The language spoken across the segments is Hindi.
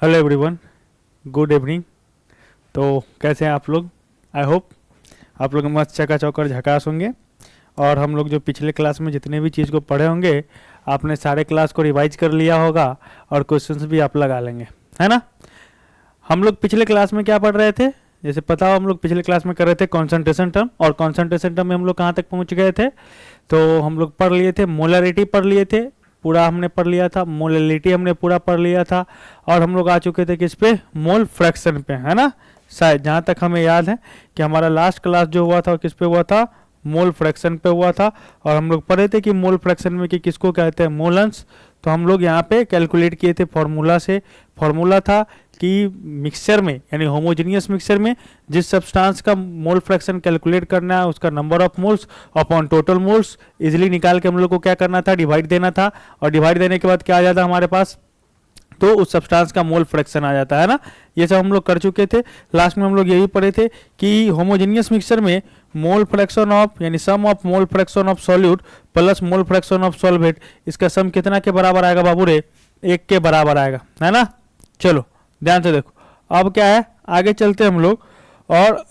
Hello everyone, good evening. तो कैसे हैं आप लोग? आई होप आप लोग मस्त चकाचौक और झकास होंगे। और हम लोग जो पिछले क्लास में जितने भी चीज़ को पढ़े होंगे, आपने सारे क्लास को रिवाइज कर लिया होगा और क्वेश्चंस भी आप लगा लेंगे, है ना। हम लोग पिछले क्लास में क्या पढ़ रहे थे? जैसे पता हो, हम लोग पिछले क्लास में कर रहे थे कॉन्सेंट्रेशन टर्म, और कॉन्सेंट्रेशन टर्म में हम लोग कहाँ तक पहुँच गए थे? तो हम लोग पढ़ लिए थे, मोलरिटी पढ़ लिए थे, पूरा हमने पढ़ लिया था, मोलरिटी हमने पूरा पढ़ लिया था। और हम लोग आ चुके थे किस पे? मोल फ्रैक्शन पे, है ना। शायद जहाँ तक हमें याद है कि हमारा लास्ट क्लास जो हुआ था वो किस पे हुआ था? मोल फ्रैक्शन पे हुआ था। और हम लोग पढ़े थे कि मोल फ्रैक्शन में कि किसको कहते हैं? मोलन्स। तो हम लोग यहाँ पे कैलकुलेट किए थे फॉर्मूला से। फॉर्मूला था कि मिक्सचर में, यानी होमोजेनियस मिक्सचर में जिस सब्सटेंस का मोल फ्रैक्शन कैलकुलेट करना है, उसका number of moles upon total moles easily निकाल के हम लोग को क्या करना था? डिवाइड देना था। और डिवाइड देने के बाद क्या आ जाता हमारे पास? तो उस सब्सटेंस का मोल फ्रैक्शन आ जाता है ना। ये सब हम लोग कर चुके थे। लास्ट में हम लोग यही पढ़े थे कि होमोजेनियस मिक्सचर में मोल फ्रैक्शन ऑफ, यानी sum of mole fraction of solute plus mole fraction of solvent, इसका सम कितना के बराबर आएगा बाबू रे? 1 के बराबर आएगा, है ना। चलो ध्यान से देखो, अब क्या है, आगे चलते हम लोग। और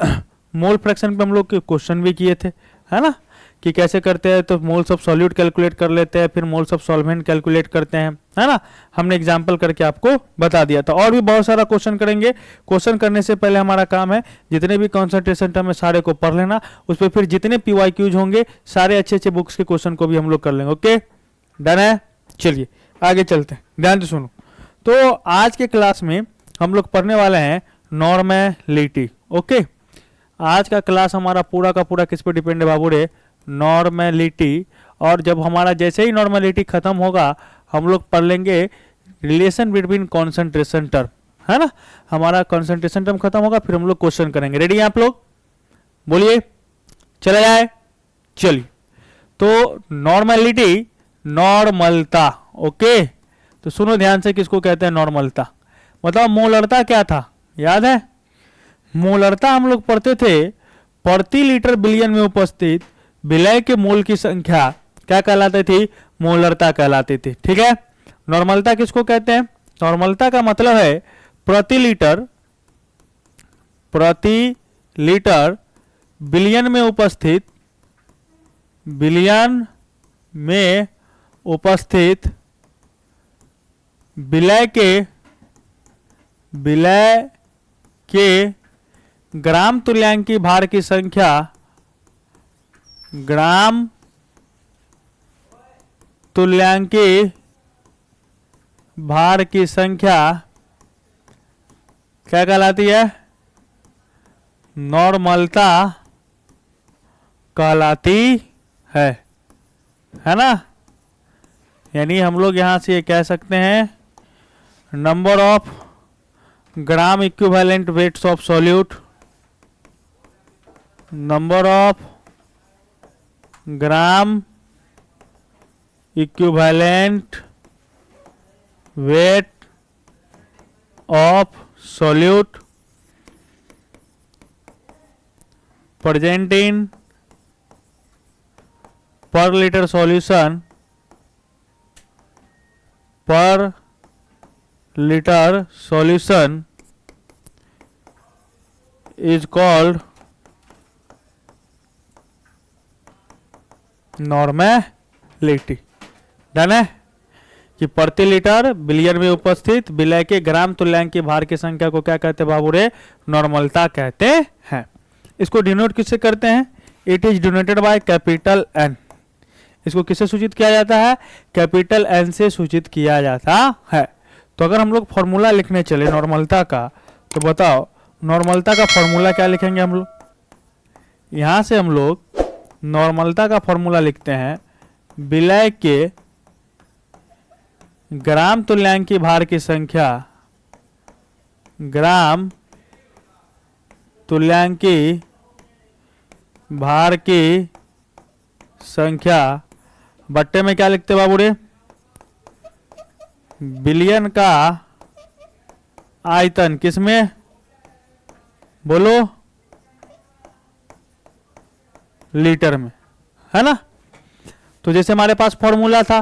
मोल फ्रैक्शन पे हम लोग क्वेश्चन भी किए थे, है ना, कि कैसे करते हैं। तो मोल्स ऑफ सॉल्यूट कैलकुलेट कर लेते हैं, फिर मोल्स ऑफ सॉल्वेंट कैलकुलेट करते हैं, है ना। हमने एग्जांपल करके आपको बता दिया था। और भी बहुत सारा क्वेश्चन करेंगे। क्वेश्चन करने से पहले हमारा काम है जितने भी कॉन्सेंट्रेशन टर्म है सारे को पढ़ लेना, उस पर फिर जितने पीवाईक्यूज होंगे सारे अच्छे अच्छे बुक्स के क्वेश्चन को भी हम लोग कर लेंगे। ओके, डन है। चलिए आगे चलते हैं, ध्यान से सुनो। तो आज के क्लास में हम लोग पढ़ने वाले हैं नॉर्मेलिटी। ओके, आज का क्लास हमारा पूरा का पूरा किस पे डिपेंड है बाबू रे? नॉर्मेलिटी। और जब हमारा जैसे ही नॉर्मेलिटी खत्म होगा, हम लोग पढ़ लेंगे रिलेशन बिटवीन कॉन्सेंट्रेशन टर्म, है ना। हमारा कॉन्सेंट्रेशन टर्म खत्म होगा, फिर हम लोग क्वेश्चन करेंगे। रेडी हैं आप लोग? बोलिए, चला जाए। चलिए, तो नॉर्मेलिटी, नॉर्मलता। ओके, तो सुनो ध्यान से, किसको कहते हैं नॉर्मलता? मतलब मोलरता क्या था, याद है? मोलरता हम लोग पढ़ते थे, प्रति लीटर बिलियन में उपस्थित विलय के मोल की संख्या क्या कहलाती थी? मोलरता कहलाती थी। ठीक है। नॉर्मलता किसको कहते हैं? नॉर्मलता का मतलब है प्रति लीटर बिलियन में उपस्थित विलय के ग्राम तुल्यांकी भार की संख्या, ग्राम तुल्यांकी भार की संख्या क्या कहलाती है? नॉर्मलता कहलाती है ना। यानी हम लोग यहां से ये कह सकते हैं number of gram equivalent weights of solute, number of gram equivalent weight of solute present in per litre solution, per litre solution is called normality. डन है कि प्रति लीटर बिलियन में उपस्थित विलय के ग्राम तुल्यांकी भार की संख्या को क्या कहते हैं बाबू रे? नॉर्मलता कहते हैं। इसको डिनोट किससे करते हैं? It is denoted by capital N. इसको किससे सूचित किया जाता है? कैपिटल एन से सूचित किया जाता है। तो अगर हम लोग फॉर्मूला लिखने चले नॉर्मलता का, तो बताओ नॉर्मलता का फॉर्मूला क्या लिखेंगे हम लोग? यहां से हम लोग नॉर्मलता का फॉर्मूला लिखते हैं विलय के ग्राम तुल्यांकी भार की संख्या, ग्राम तुल्यांकी भार की संख्या बट्टे में क्या लिखते बाबू रे? बिलियन का आयतन किसमें? बोलो, लीटर में, है ना। तो जैसे हमारे पास फॉर्मूला था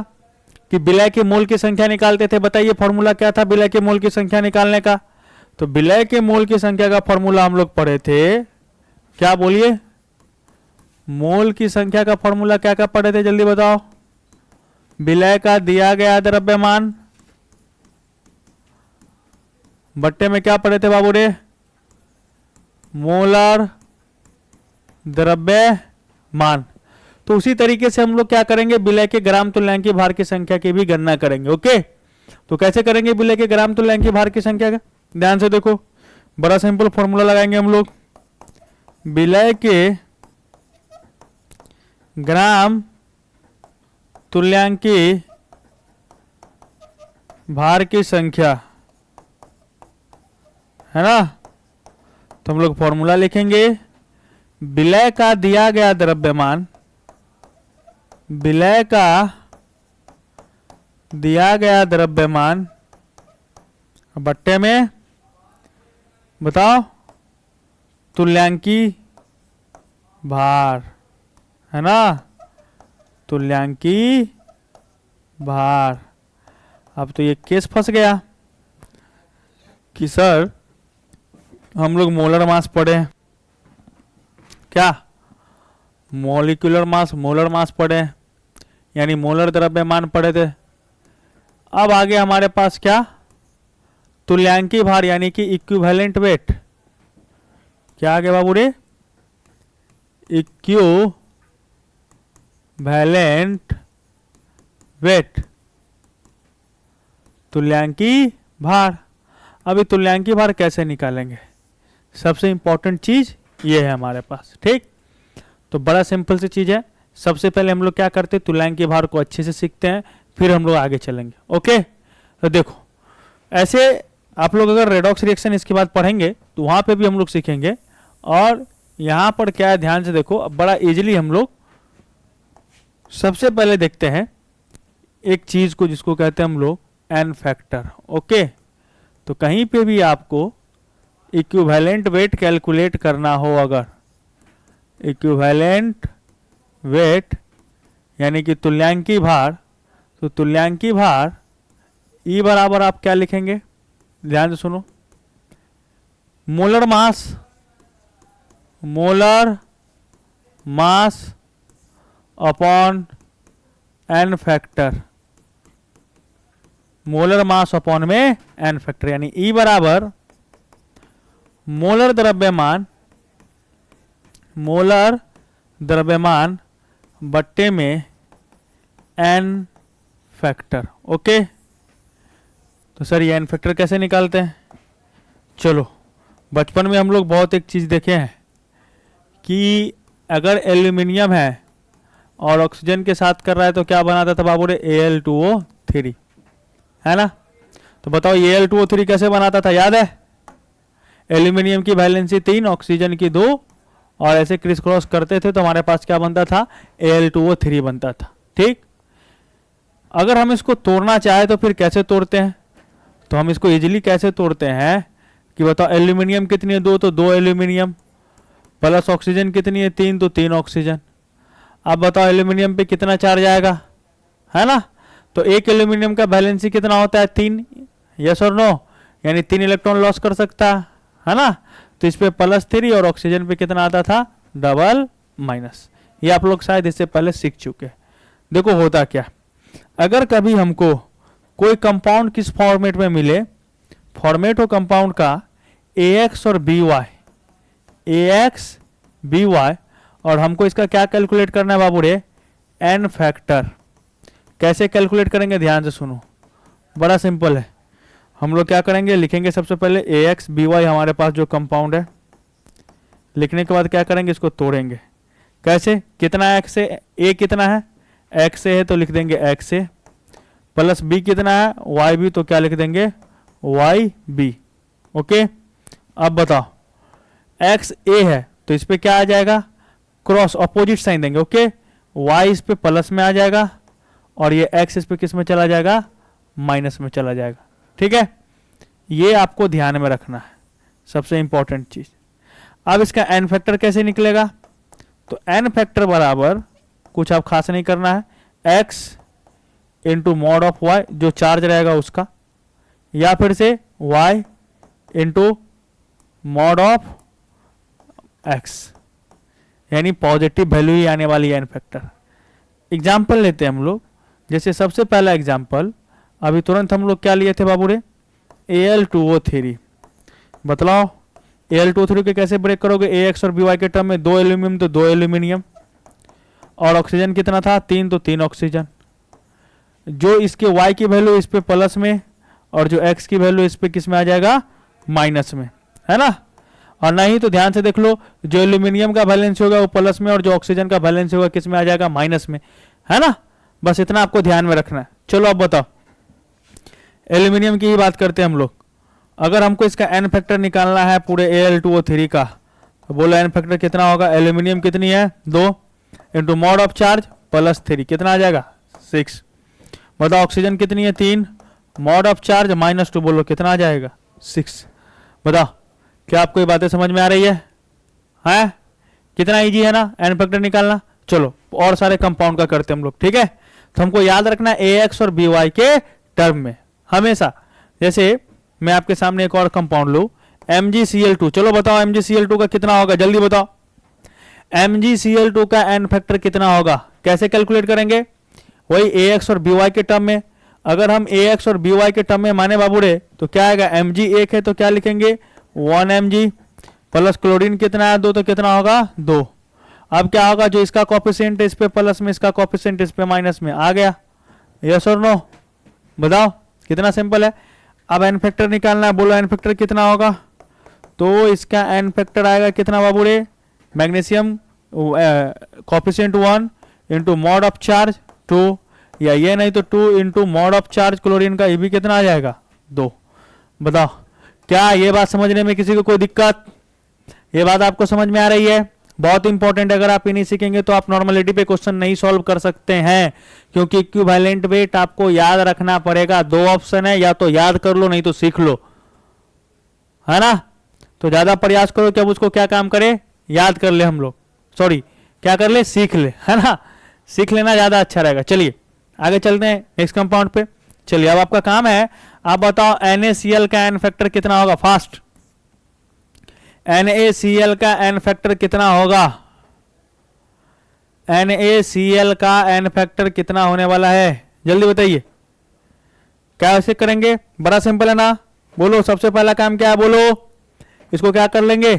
कि विलय के मोल की संख्या निकालते थे। बताइए फॉर्मूला क्या था विलय के मोल की संख्या निकालने का? तो विलय के मोल की संख्या का फॉर्मूला हम लोग पढ़े थे, क्या बोलिए? मोल की संख्या का फॉर्मूला क्या क्या पढ़े थे, जल्दी बताओ। विलय का दिया गया द्रव्यमान बट्टे में क्या पढ़े थे बाबू रे? मोलर द्रव्यमान। तो उसी तरीके से हम लोग क्या करेंगे, विलय के ग्राम तुल्यांकी भार की संख्या की भी गणना करेंगे। ओके, तो कैसे करेंगे विलय के ग्राम तुल्यांकी भार की संख्या का? ध्यान से देखो, बड़ा सिंपल फॉर्मूला लगाएंगे हम लोग। विलय के ग्राम तुल्यांकी भार की संख्या है ना, तो हम लोग फॉर्मूला लिखेंगे। विलय का दिया गया द्रव्यमान, विलय का दिया गया द्रव्यमान बट्टे में बताओ तुल्यांकी भार, है ना, तुल्यांकी भार। अब तो ये केस फंस गया कि सर हम लोग मोलर मास पढ़े, क्या मॉलिक्यूलर मास, मोलर मास पढ़े, यानी मोलर द्रव्यमान पढ़े थे। अब आगे हमारे पास क्या, तुल्यांकी भार यानी कि इक्विवेलेंट वेट। क्या आगे बाबू रे? इक्विवेलेंट वेट, तुल्यांकी भार। अभी तुल्यांकी भार कैसे निकालेंगे? सबसे इंपॉर्टेंट चीज ये है हमारे पास, ठीक। तो बड़ा सिंपल सी चीज है। सबसे पहले हम लोग क्या करते हैं, तुल्यांकी भार को अच्छे से सीखते हैं, फिर हम लोग आगे चलेंगे। ओके, तो देखो ऐसे आप लोग अगर रेडॉक्स रिएक्शन इसके बाद पढ़ेंगे तो वहां पे भी हम लोग सीखेंगे। और यहां पर क्या है, ध्यान से देखो, अब बड़ा इजीली हम लोग सबसे पहले देखते हैं एक चीज को जिसको कहते हैं हम लोग एन फैक्टर। ओके, तो कहीं पे भी आपको इक्विवेलेंट वेट कैलकुलेट करना हो, अगर इक्विवेलेंट वेट यानी कि तुल्यांकी भार, तो तुल्यांकी भार ई बराबर आप क्या लिखेंगे, ध्यान से सुनो, molar mass, molar mass upon N factor, molar mass upon में एन फैक्टर, यानी ई बराबर मोलर द्रव्यमान, मोलर द्रव्यमान बट्टे में एन फैक्टर। ओके, तो सर ये एन फैक्टर कैसे निकालते हैं? चलो, बचपन में हम लोग बहुत एक चीज देखे हैं कि अगर एल्यूमिनियम है और ऑक्सीजन के साथ कर रहा है तो क्या बनाता था बाबू रे? Al2O3, है ना। तो बताओ ये Al2O3 कैसे बनाता था, याद है? एल्यूमिनियम की वैलेंसी 3, ऑक्सीजन की 2, और ऐसे क्रिस क्रॉस करते थे तो हमारे पास क्या बनता था? Al2O3 बनता था, ठीक। अगर हम इसको तोड़ना चाहे तो फिर कैसे तोड़ते हैं? तो हम इसको इजीली कैसे तोड़ते हैं कि बताओ, एल्यूमिनियम कितनी है? 2, तो 2 एल्यूमिनियम, प्लस ऑक्सीजन कितनी है? 3, तो 3 ऑक्सीजन। अब बताओ एल्यूमिनियम पे कितना चार्ज आएगा, है ना। तो एक एल्यूमिनियम का वैलेंसी कितना होता है? 3, यस और नो, यानी 3 इलेक्ट्रॉन लॉस कर सकता है ना। तो इस पे +3 और ऑक्सीजन पे कितना आता था? Double minus. ये आप लोग शायद इससे पहले सीख चुके। देखो होता क्या, अगर कभी हमको कोई कंपाउंड किस फॉर्मेट में मिले, फॉर्मेट हो कंपाउंड का AX और BY, AX BY, और हमको इसका क्या कैलकुलेट करना है बाबू रे? N factor. कैसे कैलकुलेट करेंगे, ध्यान से सुनो, बड़ा सिंपल है। हम लोग क्या करेंगे, लिखेंगे सबसे पहले AX BY हमारे पास जो कंपाउंड है, लिखने के बाद क्या करेंगे, इसको तोड़ेंगे। कैसे, कितना X है? A कितना है? X है तो लिख देंगे X A, प्लस B कितना है? Y B, तो क्या लिख देंगे? Y B। ओके, अब बताओ X A है तो इस पे क्या आ जाएगा? क्रॉस, अपोजिट साइन देंगे। ओके, Y इस पे प्लस में आ जाएगा और ये X इस पे किस में चला जाएगा? माइनस में चला जाएगा, ठीक है। ये आपको ध्यान में रखना है, सबसे इंपॉर्टेंट चीज। अब इसका एन फैक्टर कैसे निकलेगा? तो एन फैक्टर बराबर कुछ आप खास नहीं करना है, X into mod of Y, जो चार्ज रहेगा उसका, या फिर से Y into mod of X, यानी पॉजिटिव वैल्यू ही आने वाली है एन फैक्टर। एग्जाम्पल लेते हैं हम लोग। जैसे सबसे पहला एग्जाम्पल अभी तुरंत हम लोग क्या लिए थे बाबू रे, Al2O3। बतलाओ Al2O3 के कैसे ब्रेक करोगे, AX और BY के टर्म में 2 एल्यूमिनियम तो 2 एल्यूमिनियम, और ऑक्सीजन कितना था 3 तो 3 ऑक्सीजन। जो इसके Y की वैल्यू इस पे प्लस में और जो X की वैल्यू इस पे किस में आ जाएगा, माइनस में, है ना। और नहीं तो ध्यान से देख लो, जो एल्यूमिनियम का बैलेंस होगा वो प्लस में और जो ऑक्सीजन का बैलेंस होगा किस में आ जाएगा, माइनस में, है ना। बस इतना आपको ध्यान में रखना है। चलो अब बताओ, एल्यूमिनियम की ही बात करते हैं हम लोग। अगर हमको इसका एन फैक्टर निकालना है पूरे Al2O3 का, तो बोलो एन फैक्टर कितना होगा, एल्यूमिनियम कितनी है 2 into mod of charge plus 3 कितना आ जाएगा 6। बताओ ऑक्सीजन कितनी है 3, मॉड ऑफ चार्ज -2 बोलो कितना आ जाएगा 6। बताओ क्या आपको ये बातें समझ में आ रही है? कितना इजी है ना एन फैक्टर निकालना। चलो और सारे कंपाउंड का करते हैं हम लोग, ठीक है। तो हमको याद रखना है AX और BY के टर्म में हमेशा। जैसे मैं आपके सामने एक और कंपाउंड लूं MgCl2। चलो बताओ MgCl2 का कितना होगा, जल्दी बताओ। MgCl2 का एन फैक्टर कितना होगा, कैसे कैलकुलेट करेंगे, वही AX और BY के टर्म में। अगर हम AX और BY के टर्म में माने बाबू रे, तो क्या आएगा, Mg 1 है तो क्या लिखेंगे 1 mg प्लस क्लोरीन कितना है 2 तो कितना होगा 2। अब क्या होगा, जो इसका कोफिशिएंट इस पे प्लस में, इसका कोफिशिएंट इस पे माइनस में आ गया। यस और नो, बताओ कितना सिंपल है। अब एन फैक्टर निकालना है, बोलो एन फैक्टर कितना होगा। तो इसका एन फैक्टर आएगा कितना बाबू रे, magnesium coefficient 1 into mod of charge 2, या ये नहीं तो 2 into mod of charge chlorine का, ये भी कितना आ जाएगा 2। बताओ क्या ये बात समझने में किसी को कोई दिक्कत, ये बात आपको समझ में आ रही है? बहुत इंपॉर्टेंट, अगर आप ये नहीं सीखेंगे तो आप नॉर्मलिटी पे क्वेश्चन नहीं सॉल्व कर सकते हैं, क्योंकि इक्विवेलेंट वेट आपको याद रखना पड़ेगा। 2 ऑप्शन है, या तो याद कर लो नहीं तो सीख लो, है ना। तो ज्यादा प्रयास करो कि अब उसको क्या काम करे, याद कर ले हम लोग, सॉरी क्या कर ले, सीख ले, है ना। सीख लेना ज्यादा अच्छा रहेगा। चलिए आगे चलते हैं नेक्स्ट कंपाउंड पे। चलिए अब आपका काम है, आप बताओ NaCl का एन फैक्टर कितना होगा, फास्ट। NaCl का एन फैक्टर कितना होगा, NaCl का एन फैक्टर कितना होने वाला है, जल्दी बताइए। क्या ऐसे करेंगे, बड़ा सिंपल है ना। बोलो सबसे पहला काम क्या है, बोलो। इसको क्या कर लेंगे,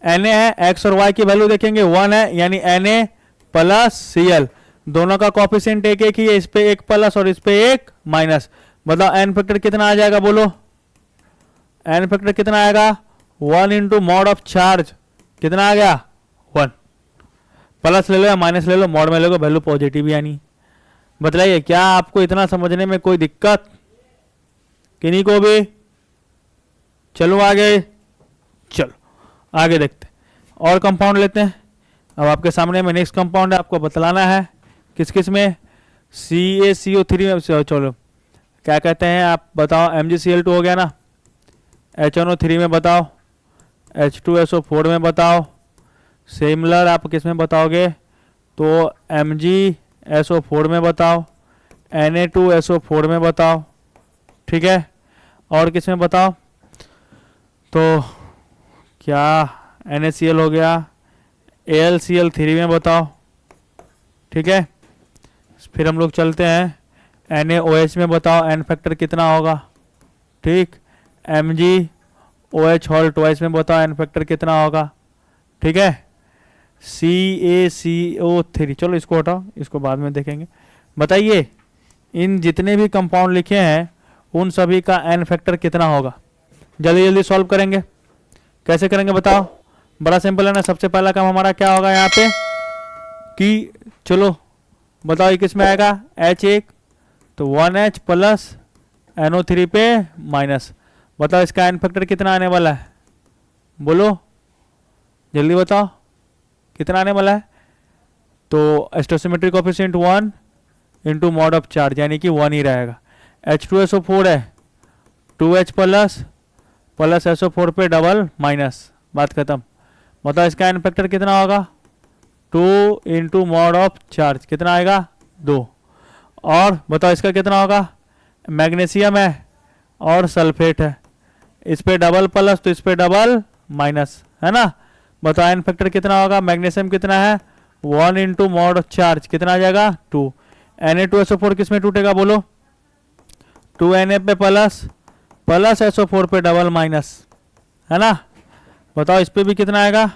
Na है, X और Y की वैल्यू देखेंगे 1 है, यानी Na प्लस Cl, दोनों का कोफिशिएंट एक एक ही है, इस पे एक प्लस और इस पे एक माइनस। बताओ एन फैक्टर कितना आ जाएगा, बोलो एन फैक्टर कितना आएगा 1 इंटू मॉड ऑफ चार्ज कितना आ गया 1। प्लस ले लो या माइनस ले लो, मॉड में ले लो, वैल्यू पॉजिटिव यानी। बताइए क्या आपको इतना समझने में कोई दिक्कत, किन्हीं को भी? चलो आगे, चलो आगे देखते हैं और कंपाउंड लेते हैं। अब आपके सामने में नेक्स्ट कंपाउंड है, आपको बतलाना है किस किस में, CaCO3 में। चलो क्या कहते हैं आप बताओ, MgCl2 हो गया ना, HNO3 में बताओ, H2SO4 में बताओ, सिमिलर आप किस में बताओगे, तो MgSO4 में बताओ, Na2SO4 में बताओ, ठीक है। और किस में बताओ, तो क्या NaCl हो गया, AlCl3 में बताओ, ठीक है। फिर हम लोग चलते हैं NaOH में बताओ एन फैक्टर कितना होगा, ठीक। MgOH होल ट्वाइस में बताओ एन फैक्टर कितना होगा, ठीक है। CaCO3, चलो इसको हटाओ, इसको बाद में देखेंगे। बताइए इन जितने भी कंपाउंड लिखे हैं उन सभी का एन फैक्टर कितना होगा, जल्दी जल्दी सॉल्व करेंगे। कैसे करेंगे बताओ, बड़ा सिंपल है ना। सबसे पहला काम हमारा क्या होगा यहाँ पे कि चलो बताओ ये किस में आएगा, H1 तो 1H प्लस NO3 पे माइनस। बताओ इसका एन फैक्टर कितना आने वाला है, बोलो जल्दी बताओ कितना आने वाला है। तो stoichiometric coefficient 1 into mod of charge, यानी कि 1 ही रहेगा। H2SO4 है 2H प्लस प्लस SO4 पे डबल माइनस, बात खत्म। बताओ इसका एन फैक्टर कितना होगा, 2 इंटू मॉड ऑफ चार्ज कितना आएगा 2। और बताओ इसका कितना होगा, मैग्नीशियम है और सल्फेट है, इस पे डबल प्लस तो इस पे डबल माइनस, है ना। बताओ एन फैक्टर कितना होगा, मैग्नीशियम कितना है 1 इंटू मॉड चार्ज कितना आ जाएगा 2, Na2SO4 किस में टूटेगा बोलो, 2Na पे प्लस प्लस SO4 पे डबल माइनस, है ना। बताओ इस पे भी कितना आएगा,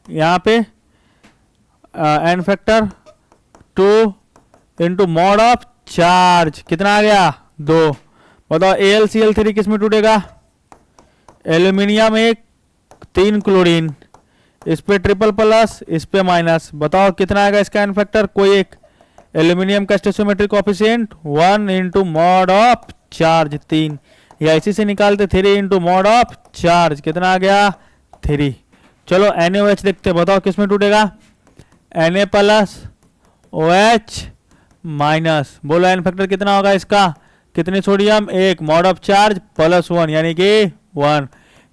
यहाँ पे N factor 2 into mod of charge कितना आ गया 2। बताओ AlCl3 किस में टूटेगा, एल्यूमिनियम 1 3 क्लोरीन, इस पे ट्रिपल प्लस इस पे माइनस, बताओ कितना आएगा इसका एन फैक्टर, कोई एक, एल्यूमिनियम का stoichiometric coefficient 1 into mod of charge 3, या इसी से निकालते 3 इंटू मॉड ऑफ चार्ज कितना आ गया 3। चलो NaOH देखते, बताओ किस में टूटेगा, Na प्लस OH माइनस, बोलो एन फैक्टर कितना होगा इसका, कितनी sodium 1, mod of charge plus 1 यानी कि 1,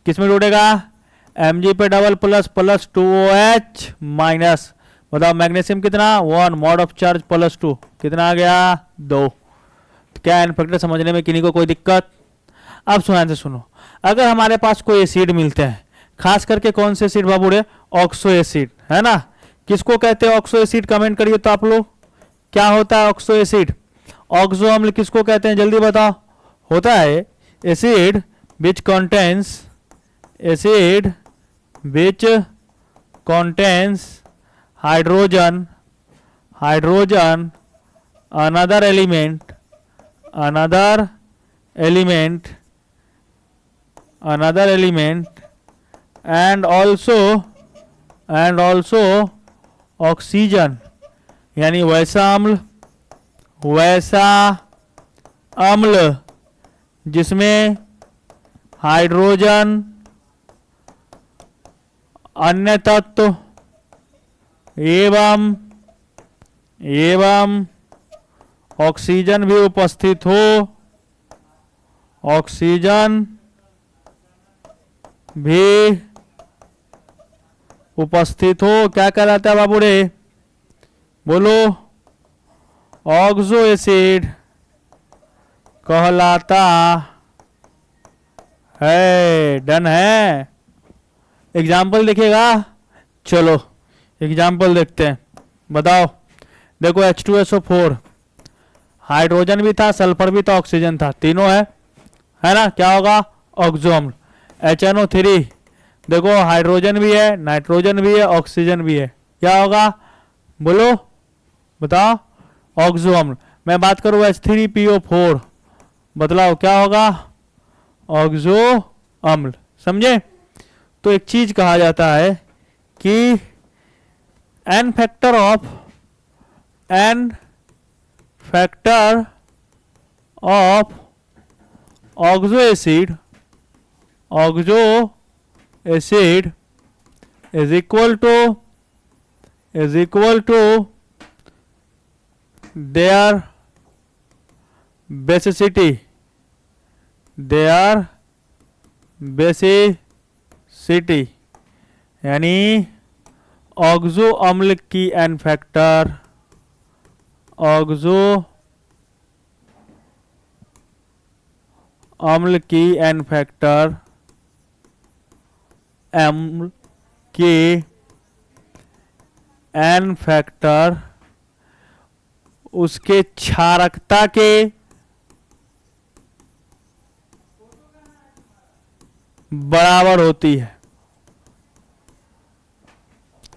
किस में टूटेगा Mg पे double plus plus 2OH minus. बताओ मैग्नीशियम कितना 1, मॉड ऑफ चार्ज प्लस 2 कितना आ गया 2। तो क्या एन फैक्टर समझने में किन्हीं को कोई दिक्कत। अब सुनाने से सुनो, अगर हमारे पास कोई एसिड मिलते हैं, खास करके कौन से एसिड बाबूरे, ऑक्सो एसिड, है ना। किसको कहते हैं ऑक्सो एसिड, कमेंट करिए तो आप लोग, क्या होता है ऑक्सो एसिड, ऑक्सो अम्ल किसको कहते हैं जल्दी बताओ। होता है acid which contains, acid which contains hydrogen, hydrogen another element, another element, another element, and also oxygen, यानी वैसा अम्ल, वैसा अम्ल जिसमें हाइड्रोजन, अन्य तत्व एवं ऑक्सीजन भी उपस्थित हो, ऑक्सीजन भी उपस्थित हो, क्या कहलाता है बाबू रे, बोलो ऑक्सो एसिड कहलाता है। डन है, एग्जाम्पल देखिएगा, चलो एग्जाम्पल देखते हैं, बताओ। देखो H2SO4, हाइड्रोजन भी था, सल्फर भी था, ऑक्सीजन था, तीनों है ना, क्या होगा ऑक्सो अम्ल। HNO3, देखो हाइड्रोजन भी है, नाइट्रोजन भी है, ऑक्सीजन भी है, क्या होगा बोलो बताओ ऑक्सो अम्ल। मैं बात करूँ H3PO4, बतलाओ क्या होगा ऑक्सो अम्ल, समझे। तो एक चीज कहा जाता है कि N factor of oxo acid is equal to their basicity, यानी ऑक्सो अम्ल की एन फैक्टर, ऑक्सो अम्ल की एन फैक्टर, अम्ल की एन फैक्टर उसके क्षारकता के बराबर होती है।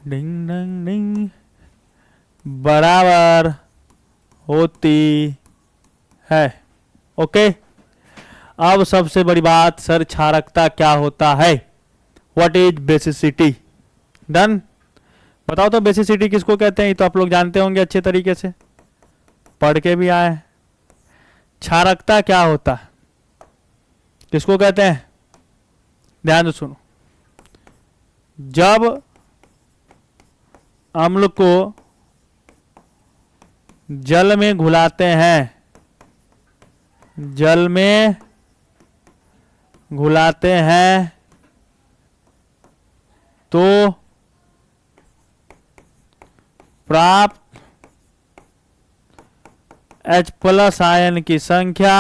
डिंग डिंग डिंग, बराबर होती है। ओके, अब सबसे बड़ी बात, सर क्षारकता क्या होता है, व्हाट इज बेसिसिटी। डन, बताओ तो बेसिसिटी किसको कहते हैं, ये तो आप लोग जानते होंगे अच्छे तरीके से, पढ़ के भी आए। क्षारकता क्या होता है, किसको कहते हैं, ध्यान से सुनो। जब अम्ल को जल में घुलाते हैं, जल में घुलाते हैं तो प्राप्त H प्लस आयन की संख्या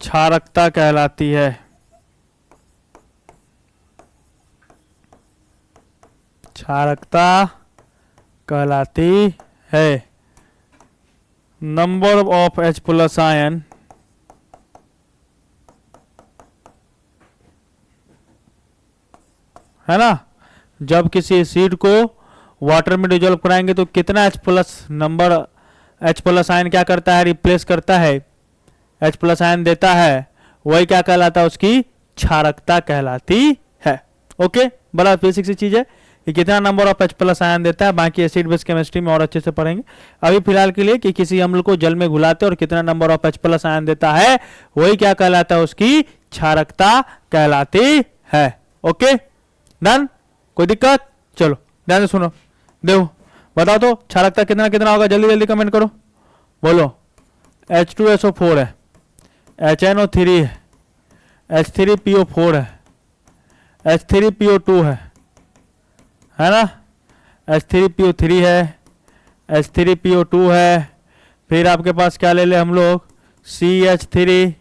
क्षारकता कहलाती है। क्षारकता कहलाती है। Number of H plus ion है ना, जब किसी एसिड को वाटर में डिजोल्व कराएंगे तो कितना H plus number H plus ion क्या करता है, रिप्लेस करता है, H प्लस आयन देता है, वही क्या कहलाता है, उसकी क्षारकता कहलाती है। ओके, बड़ा बेसिक सी चीज है कि कितना number of H plus ion देता है, बाकी एसिड बेस केमिस्ट्री में और अच्छे से पढ़ेंगे। अभी फिलहाल के लिए कि किसी अम्ल को जल में घुलाते और कितना number of H plus ion देता है, वही क्या कहलाता है, उसकी क्षारकता कहलाती है। ओके डन, कोई दिक्कत? चलो ध्यान से सुनो, देखो बताओ तो क्षारकता कितना कितना होगा, जल्दी जल्दी कमेंट करो, बोलो। H2SO4 है, HNO3 है, H3PO4 है, H3PO2 है ना, H3PO3 है, H3PO2 है, फिर आपके पास क्या ले ले हम लोग, CH3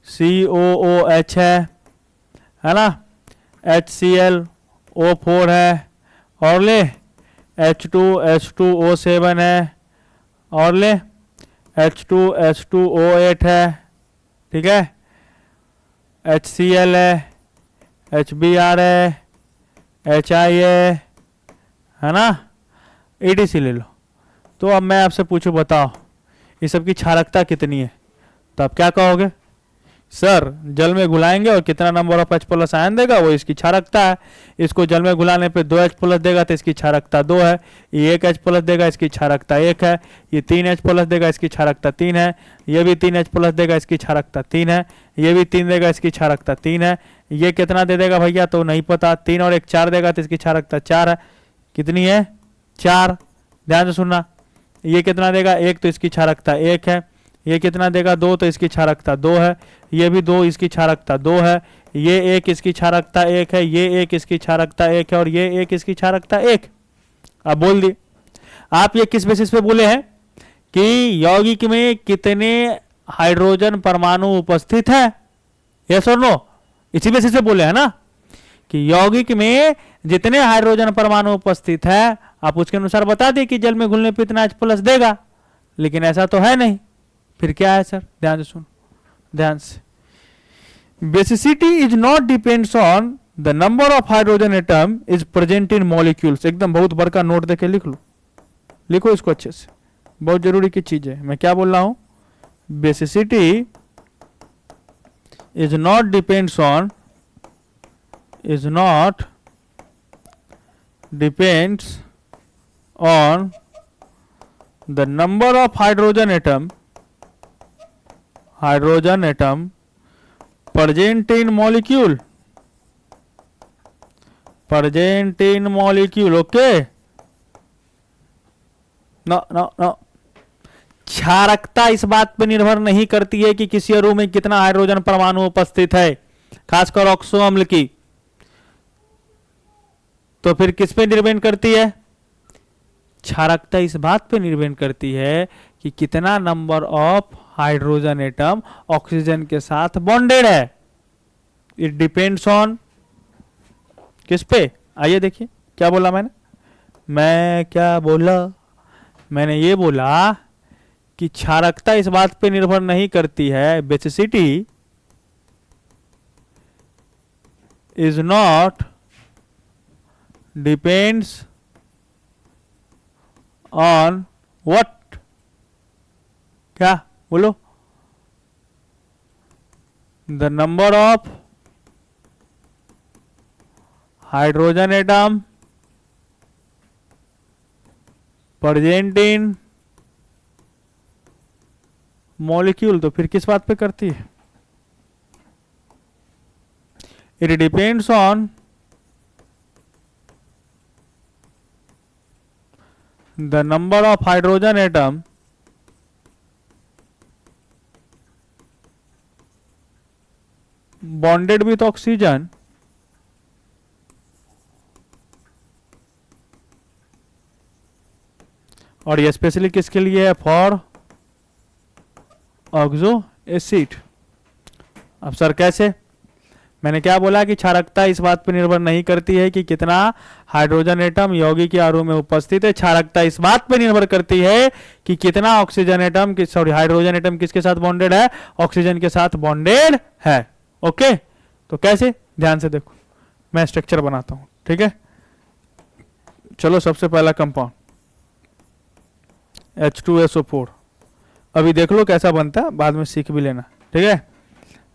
COOH है ना, HClO4 है, और ले H2H2O7 है, और ले H2H2O8 है, ठीक है, HCl है, HBr है, HI है ना, EDC ले लो। तो अब मैं आपसे पूछूं, बताओ ये सब की क्षारकता कितनी है, तो आप क्या कहोगे, सर जल में घुलाएंगे और कितना number of H plus ion देगा वो इसकी क्षारकता है। इसको जल में घुलाने पे 2H प्लस देगा तो इसकी क्षारकता 2 है, ये 1H प्लस देगा इसकी क्षारकता 1 है, ये 3H प्लस देगा इसकी क्षारकता 3 है, ये भी 3H प्लस देगा इसकी क्षारकता 3 है, ये भी 3 देगा इसकी क्षारकता 3 है, ये कितना दे देगा भैया तो नहीं पता, 3 और 1 4 देगा तो इसकी क्षारकता 4 है। कितनी है? 4। ध्यान से सुनना, ये कितना देगा 1 तो इसकी क्षारकता 1 है, ये कितना देगा 2 तो इसकी क्षारकता 2 है, ये भी 2 इसकी क्षारकता 2 है, ये 1 इसकी क्षारकता 1 है, ये 1 इसकी क्षारकता 1 है, और ये 1 इसकी क्षारकता 1। अब बोल दिए आप ये किस बेसिस पे बोले हैं कि यौगिक में कितने हाइड्रोजन परमाणु उपस्थित है, यस और नो, इसी बेसिस पे बोले हैं ना कि यौगिक में जितने हाइड्रोजन परमाणु उपस्थित है आप उसके अनुसार बता दें कि जल में घुलने पे इतना H प्लस देगा, लेकिन ऐसा तो है नहीं। फिर क्या है सर, ध्यान से सुनो, ध्यान से, basicity is not depends on the number of hydrogen atom is present in molecules. एकदम बहुत बड़का नोट देके लिख लो, लिखो इसको अच्छे से, बहुत जरूरी की चीज है। मैं क्या बोल रहा हूं, basicity is not depends on, is not depends on the number of hydrogen atom, hydrogen atom present in molecule, present in molecule, okay. No no no, क्षारकता इस बात पर निर्भर नहीं करती है कि किसी अणु में कितना हाइड्रोजन परमाणु उपस्थित है, खासकर ऑक्सो अम्ल की। तो फिर किस पे निर्भर करती है, क्षारकता इस बात पे निर्भर करती है कि कितना number of hydrogen atom oxygen के साथ बॉन्डेड है। इट डिपेंड्स ऑन किस पे, आइए देखिए क्या बोला मैंने, मैं क्या बोला, मैंने ये बोला कि क्षारकता इस बात पे निर्भर नहीं करती है, basicity is not depends on what, क्या बोलो, the number of hydrogen atom present in molecule. तो फिर किस बात पे करती है, it depends on the number of hydrogen atom bonded with oxygen और ये स्पेशली किसके लिए है? For oxo acid. अब सर कैसे? मैंने क्या बोला कि क्षारकता इस बात पर निर्भर नहीं करती है कि कितना हाइड्रोजन एटम यौगिक अणु में उपस्थित है। क्षारकता इस बात पर निर्भर करती है कि कितना ऑक्सीजन एटम हाइड्रोजन एटम किसके साथ बॉन्डेड है? ऑक्सीजन के साथ बॉन्डेड है। ओके, तो कैसे? ध्यान से देखो, मैं स्ट्रक्चर बनाता हूं, ठीक है। चलो, सबसे पहला कंपाउंड H2SO4। अभी देख लो कैसा बनता है, बाद में सीख भी लेना, ठीक है।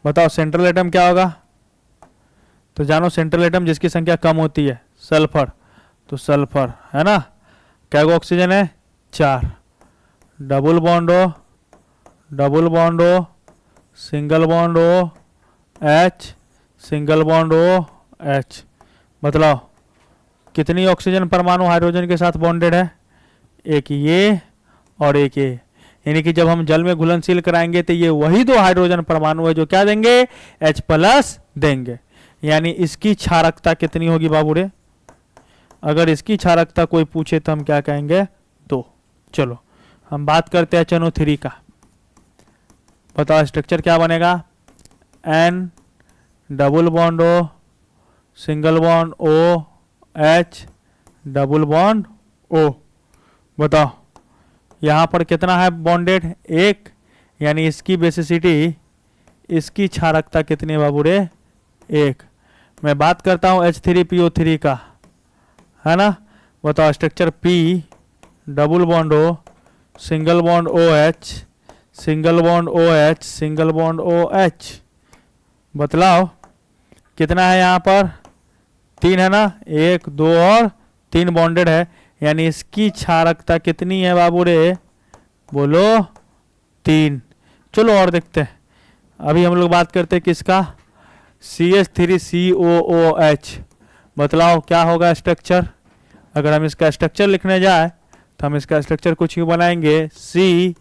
बताओ सेंट्रल एटम क्या होगा? तो जानो सेंट्रल एटम जिसकी संख्या कम होती है, सल्फर। तो सल्फर है ना। क्या ऑक्सीजन है? 4। Double bond O, double bond O, single bond O, H, single bond O, H। बतलाओ कितनी ऑक्सीजन परमाणु हाइड्रोजन के साथ बॉन्डेड है? एक ये और एक ये। यानी कि जब हम जल में घुलनशील कराएंगे तो ये वही दो हाइड्रोजन परमाणु है जो क्या देंगे? H+ देंगे। यानी इसकी क्षारकता कितनी होगी बाबूरे? अगर इसकी क्षारकता कोई पूछे तो हम क्या कहेंगे? 2। चलो हम बात करते हैं HNO3 का। बताओ स्ट्रक्चर क्या बनेगा? N, double bond O, single bond O, H, double bond O। बताओ यहाँ पर कितना है बॉन्डेड? 1। यानी इसकी बेसिसिटी, इसकी क्षारकता कितनी है बाबूरे? 1। मैं बात करता हूँ H3PO3 का, है ना। बताओ structure P, double bond O, single bond OH, single bond OH, single bond OH। बतलाओ कितना है यहाँ पर? 3 है ना। 1, 2 और 3 बॉन्डेड है। यानी इसकी क्षारकता कितनी है बाबूरे? बोलो 3। चलो और देखते हैं। अभी हम लोग बात करते हैं किसका? CH3COOH। बतलाओ क्या होगा स्ट्रक्चर? अगर हम इसका स्ट्रक्चर लिखने जाए तो हम इसका स्ट्रक्चर कुछ यूँ बनाएंगे, CHHH,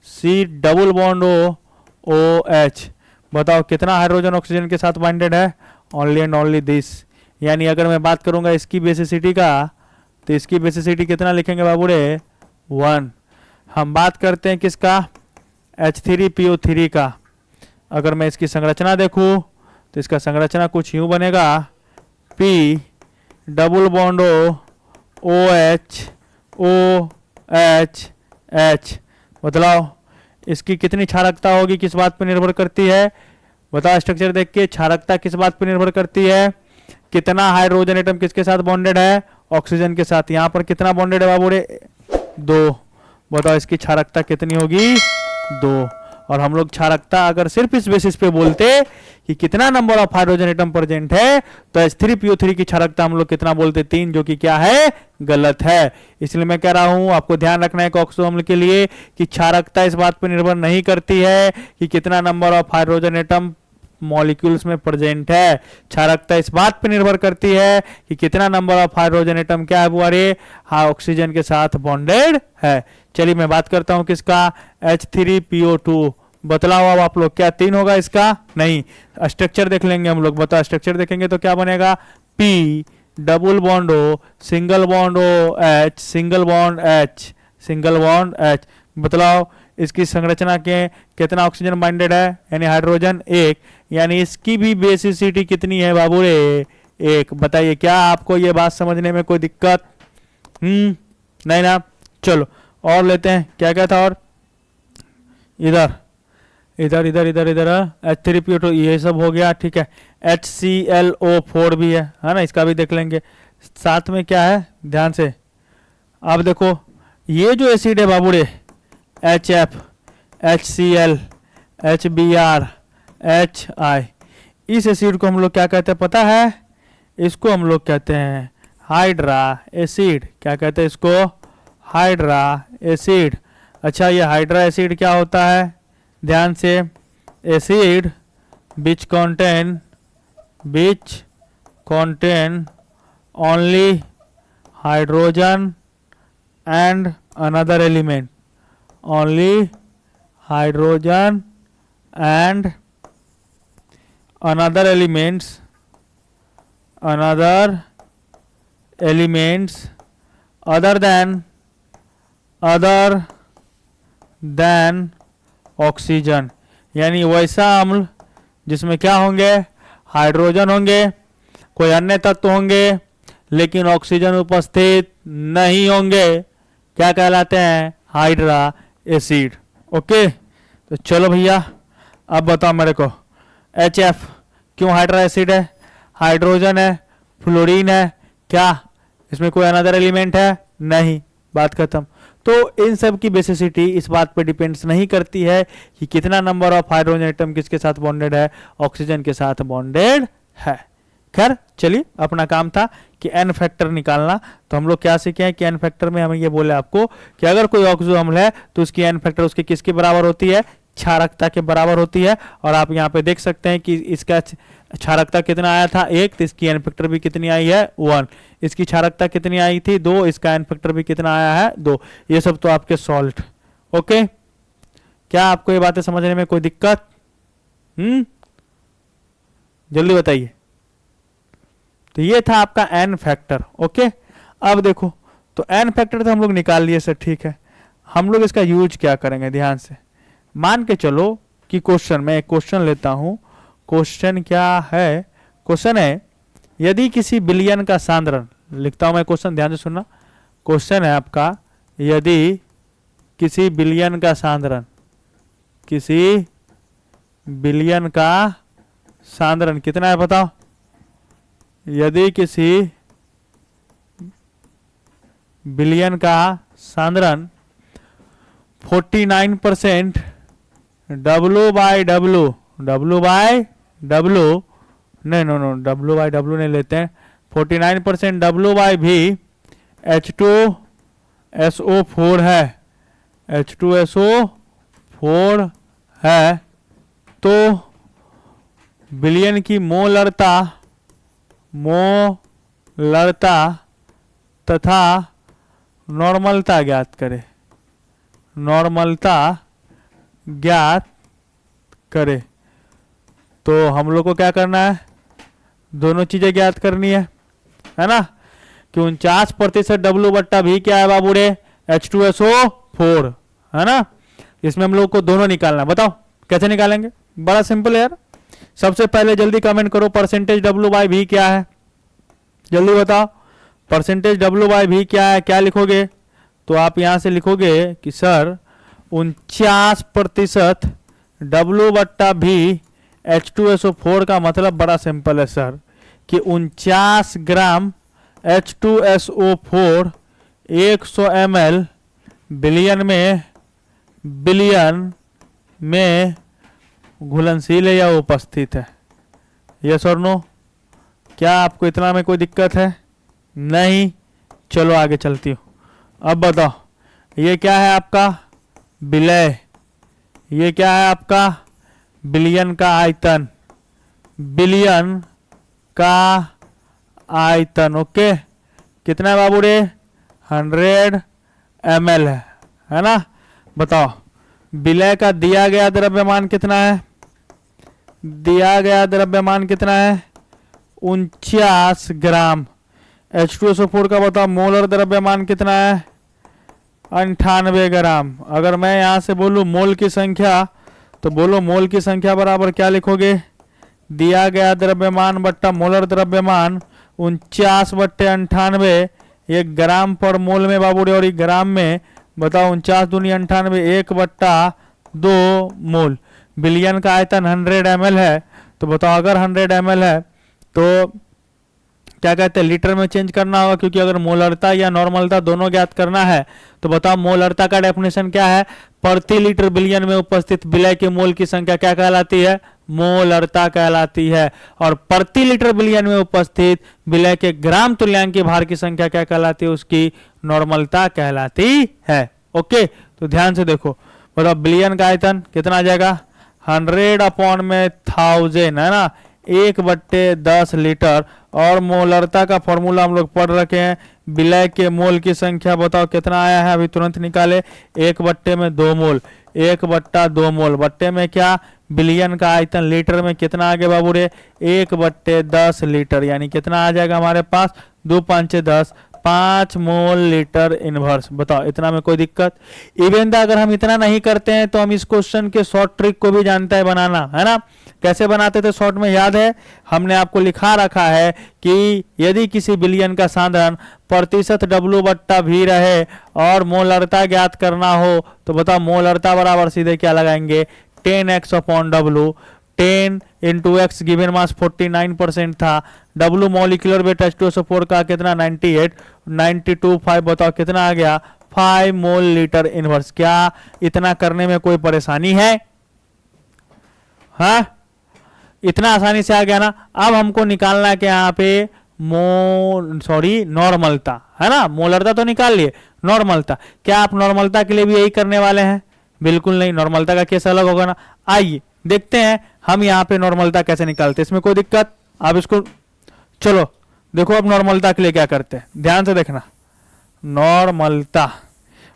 C double bond O, OH। बताओ कितना हाइड्रोजन ऑक्सीजन के साथ बाइंडेड है? Only and only this. यानी अगर मैं बात करूंगा इसकी बेसिसिटी का, तो इसकी बेसिसिटी कितना लिखेंगे बाबूरे? 1। हम बात करते हैं किसका? H3PO3 का। अगर मैं इसकी संरचना देखूं तो इसका संरचना कुछ यूं बनेगा, P double bond O, OH, OH, H। बतलाओ इसकी कितनी क्षारकता होगी, किस बात पर निर्भर करती है? बताओ स्ट्रक्चर देख के क्षारकता किस बात पर निर्भर करती है? कितना हाइड्रोजन एटम किसके साथ बॉन्डेड है? ऑक्सीजन के साथ। यहाँ पर कितना बॉन्डेड है बाबूरे? 2। बताओ इसकी क्षारकता कितनी होगी? 2। और हम लोग क्षारकता अगर सिर्फ इस बेसिस पे बोलते कि कितना number of hydrogen atom present है, तो H3PO3 की क्षारकता हम लोग कितना बोलते? 3, जो कि क्या है? गलत है। इसलिए मैं कह रहा हूं आपको ध्यान रखना है ऑक्सो अम्ल के लिए कि क्षारकता इस बात पर निर्भर नहीं करती है कि कितना number of hydrogen atom molecules में प्रेजेंट है। क्षारकता इस बात पर निर्भर करती है कि कितना नंबर ऑफ हाइड्रोजन एटम क्या है बुआरे? हाँ, ऑक्सीजन के साथ बॉन्डेड है। चलिए मैं बात करता हूं किसका? H3PO2। बतलाओ अब आप लोग, क्या 3 होगा इसका? नहीं। स्ट्रक्चर देख लेंगे हम लोग। बताओ स्ट्रक्चर देखेंगे तो क्या बनेगा? P double bond O, single bond OH, single bond H, single bond H। बतलाओ इसकी संरचना के कितना ऑक्सीजन बाइंडेड है? यानी हाइड्रोजन 1। यानी इसकी भी बेसिसिटी कितनी है बाबूरे? 1। बताइए क्या आपको ये बात समझने में कोई दिक्कत? नहीं ना। चलो और लेते हैं, क्या क्या था? और इधर इधर इधर इधर इधर H3PO2 ये सब हो गया, ठीक है। HClO4 भी है ना, इसका भी देख लेंगे। साथ में क्या है? ध्यान से अब देखो, ये जो एसिड है बाबूरे, HF, HCl, HBr, HI, इस एसिड को हम लोग क्या कहते हैं पता है? इसको हम लोग कहते हैं हाइड्रा एसिड। क्या कहते हैं इसको? Hydra acid. अच्छा, ये हाइड्रा एसिड क्या होता है? ध्यान से, acid which contain only hydrogen and another element, only hydrogen and another elements other than oxygen, यानी वैसा अम्ल जिसमें क्या होंगे, हाइड्रोजन होंगे, कोई अन्य तत्व होंगे, लेकिन ऑक्सीजन उपस्थित नहीं होंगे, क्या कहलाते हैं, हाइड्रा एसिड। ओके, तो चलो भैया अब बताओ मेरे को, HF क्यों हाइड्रा एसिड है, हाइड्रोजन है, फ्लोरीन है, क्या इसमें कोई अनदर एलिमेंट है, नहीं, बात खत्म। तो इन सब की बेसिसिटी इस बात पे डिपेंड्स नहीं करती है कि कितना नंबर ऑफ हाइड्रोजन एटम किसके साथ बॉन्डेड है, ऑक्सीजन के साथ बॉन्डेड है। खैर चलिए, अपना काम था कि एन फैक्टर निकालना, तो हम लोग क्या सीखे हैं कि एन फैक्टर में हमें ये बोले आपको कि अगर कोई ऑक्सो अम्ल है तो उसकी एन फैक्टर उसके किसके बराबर होती है, क्षारकता के बराबर होती है। और आप यहाँ पे देख सकते हैं कि इसका क्षारकता कितना आया था, 1, तो इसकी एन फैक्टर भी कितनी आई है, 1। इसकी क्षारकता कितनी आई थी, 2, इसका एन फैक्टर भी कितना आया है, 2। ये सब तो आपके सॉल्ट। ओके, क्या आपको ये बातें समझने में कोई दिक्कत, जल्दी बताइए। तो ये था आपका एन फैक्टर। ओके, अब देखो, तो एन फैक्टर तो हम लोग निकाल लिए सर, ठीक है। हम लोग इसका यूज क्या करेंगे, ध्यान से मान के चलो कि क्वेश्चन, मैं एक क्वेश्चन लेता हूं। क्वेश्चन क्या है, क्वेश्चन है यदि किसी बिलियन का सांद्रण, लिखता हूं मैं क्वेश्चन, ध्यान से सुनना। क्वेश्चन है आपका, यदि किसी बिलियन का सांद्रण, किसी बिलियन का सांद्रण कितना है बताओ, यदि किसी बिलियन का सांद्रण 49% W by W, W by W, नहीं no no W by W नहीं लेते हैं, 49% W बाई भी H2SO4 है, H2SO4 है, तो बिलियन की मोलरता तथा नॉर्मलता ज्ञात करे, नॉर्मलता ज्ञात करे। तो हम लोग को क्या करना है, दोनों चीजें ज्ञात करनी है ना, कि 49% W बट्टा भी क्या है बाबूरे, H2SO4 है ना। इसमें हम लोग को दोनों निकालना है, बताओ कैसे निकालेंगे, बड़ा सिंपल है यार। सबसे पहले जल्दी कमेंट करो, परसेंटेज W बाई भी क्या है, जल्दी बताओ परसेंटेज W बाई भी क्या है, क्या लिखोगे। तो आप यहां से लिखोगे कि सर 49% W बट्टा भी H2SO4 का मतलब बड़ा सिंपल है सर, कि 49 ग्राम H2SO4 100 ml बिलियन में घुलनशील है या उपस्थित है, यस और नो। क्या आपको इतना में कोई दिक्कत है, नहीं। चलो आगे चलती हूँ। अब बताओ ये क्या है आपका विलय, ये क्या है आपका बिलियन का आयतन, बिलियन का आयतन। ओके, कितना है बाबू रे, 100 ml है ना। बताओ विलय का दिया गया द्रव्यमान कितना है, दिया गया द्रव्यमान कितना है, 49 ग्राम। H2SO4 का बताओ मोलर द्रव्यमान कितना है, 98 ग्राम। अगर मैं यहां से बोलूं मोल की संख्या, तो बोलो मोल की संख्या बराबर क्या लिखोगे, दिया गया द्रव्यमान बट्टा मोलर द्रव्यमान 49 बट्टे 98, ये ग्राम पर मोल में बाबू, और एक ग्राम में बताओ 49 दूनी 98, 1/2 मोल। बिलियन का आयतन 100 ml है, तो बताओ अगर 100 ml है तो क्या कहते हैं, लीटर में चेंज करना होगा, क्योंकि अगर मोलरता या नॉर्मलता दोनों ज्ञात करना है तो बताओ मोलरता का डेफिनेशन क्या है, प्रति लीटर बिलियन में उपस्थित विलय के मोल की संख्या क्या कहलाती है, मोलरता कहलाती है। और प्रति लीटर बिलियन में उपस्थित विलय के ग्राम तुल्यांक के भार की संख्या क्या कहलाती है, उसकी नॉर्मलता कहलाती है। ओके, तो ध्यान से देखो, बताओ बिलियन का आयतन कितना आ जाएगा, 100/1000 है ना, 1/10 लीटर। और मोलरता का फॉर्मूला हम लोग पढ़ रखे हैं, विलय के मोल की संख्या बताओ कितना आया है, अभी तुरंत निकाले, 1/2 मोल, 1/2 मोल बट्टे में क्या, बिलियन का आयतन, लीटर में कितना आ गया बाबू रे, 1/10 लीटर, यानी कितना आ जाएगा हमारे पास, 2 5 10, 5 मोल लीटर इनवर्स। बताओ इतना में कोई दिक्कत? इवन द अगर हम इतना नहीं करते हैं तो हम इस क्वेश्चन के शॉर्ट ट्रिक को भी जानते हैं बनाना, है ना? कैसे बनाते थे शॉर्ट में, याद है? हमने आपको लिखा रखा है कि यदि किसी बिलियन का साधन प्रतिशत W बट्टा V रहे और मोलरता ज्ञात करना हो तो बताओ मोलरता बराबर सीधे क्या लगाएंगे? 10x upon W। 10 into x given mass 49% था। W मॉलिक्यूलर वेट H2SO4 का कितना? 98, 92.5। बताओ कितना आ गया? 5 मोल लीटर इनवर्स। क्या इतना करने में कोई परेशानी है? हाँ, इतना आसानी से आ गया ना। अब हमको निकालना है कि यहाँ पे नॉर्मलता, है ना? मोलरता तो निकाल लिए, नॉर्मलता। क्या आप नॉर्मलता के लिए भी यही करने वाले हैं? बिल्कुल नहीं, नॉर्मलता का केस अलग होगा ना। आइए देखते हैं हम यहाँ पे नॉर्मलता कैसे निकालते हैं। इसमें कोई दिक्कत? आप इसको चलो देखो अब नॉर्मलता के लिए क्या करते हैं, ध्यान से देखना। नॉर्मलता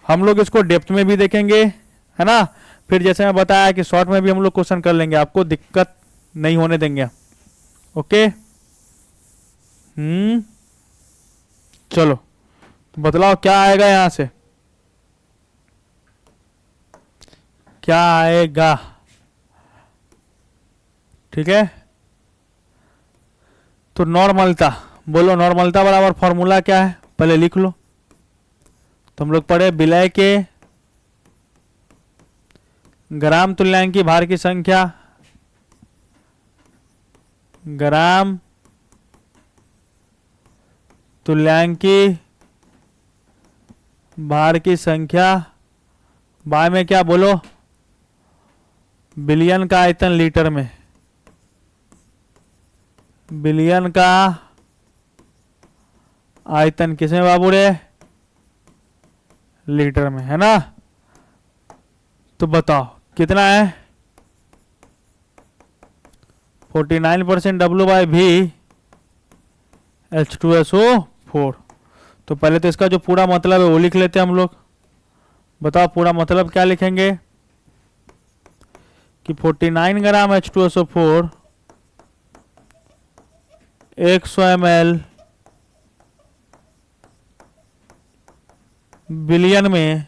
हम लोग इसको डेप्थ में भी देखेंगे, है ना? फिर जैसे मैं बताया कि शॉर्ट में भी हम लोग क्वेश्चन कर लेंगे, आपको दिक्कत नहीं होने देंगे। ओके, चलो तो बतलाओ क्या आएगा यहां से, क्या आएगा? ठीक है, तो नॉर्मलता बोलो, नॉर्मलता बराबर फॉर्मूला क्या है पहले लिख लो। तो हम लोग पढ़े विलय के ग्राम तुल्यांकी भार की संख्या, ग्राम तुल्यांकी भार की संख्या बाय में क्या बोलो? बिलियन का आयतन लीटर में, बिलियन का आयतन किसमें बाबू रे? लीटर में, है ना? तो बताओ कितना है? 49% W बाय V H2SO4। तो पहले तो इसका जो पूरा मतलब है वो लिख लेते हैं हम लोग। बताओ पूरा मतलब क्या लिखेंगे? कि 49 ग्राम H2SO4 100 ml बिलियन में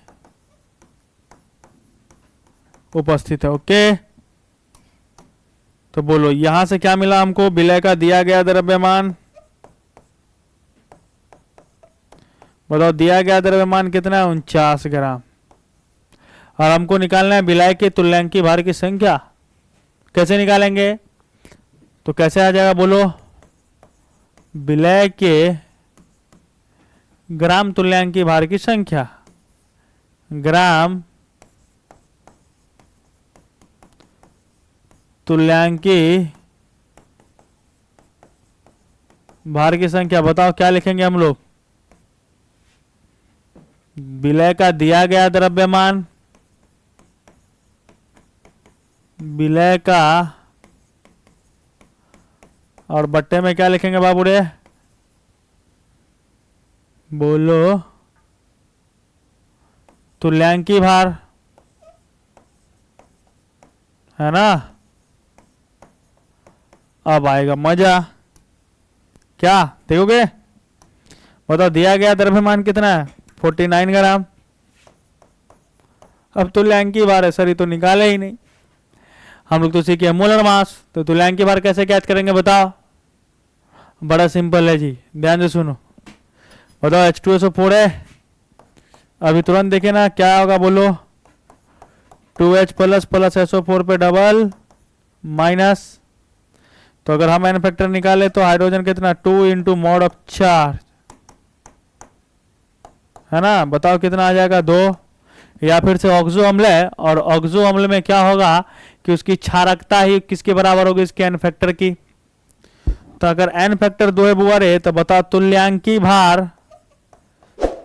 उपस्थित है। ओके, तो बोलो यहां से क्या मिला हमको? विलय का दिया गया द्रव्यमान, बताओ दिया गया द्रव्यमान कितना है? 49 ग्राम। और हमको निकालना है विलय के तुल्यांकी भार की संख्या। कैसे निकालेंगे? तो कैसे आ जाएगा बोलो? विलय के ग्राम तुल्यांकी भार की संख्या, ग्राम तुल्यांकी भार की संख्या। बताओ क्या लिखेंगे हम लोग? विलय का दिया गया द्रव्यमान, विलय का, और बट्टे में क्या लिखेंगे बाबू रे? बोलो तुल्यांकी भार, है ना? अब आएगा मजा। क्या देखोगे? बताओ दिया गया द्रव्यमान कितना है? 49 ग्राम। अब तुल्यांकी भार है सर, ये तो निकाले ही नहीं हम लोग, तो सीखे मोलर मास। तो तुल्यांकी भार कैसे ज्ञात करेंगे बताओ? बड़ा सिंपल है जी, ध्यान से सुनो। बताओ H2SO4 है, अभी तुरंत देखे ना क्या होगा बोलो? 2H प्लस प्लस SO4 पे डबल माइनस। तो अगर हम एन फैक्टर निकाले तो हाइड्रोजन कितना? 2 इंटू मॉड ऑफ चार्ज, है ना? बताओ कितना आ जाएगा? 2। या फिर से ऑक्सो अम्ल है, और ऑक्सो अम्ल में क्या होगा कि उसकी क्षारकता ही किसके बराबर होगी? इसके एन फैक्टर की। तो अगर एन फैक्टर 2 है बुआ रे, तो बताओ तुल्यांकी भार,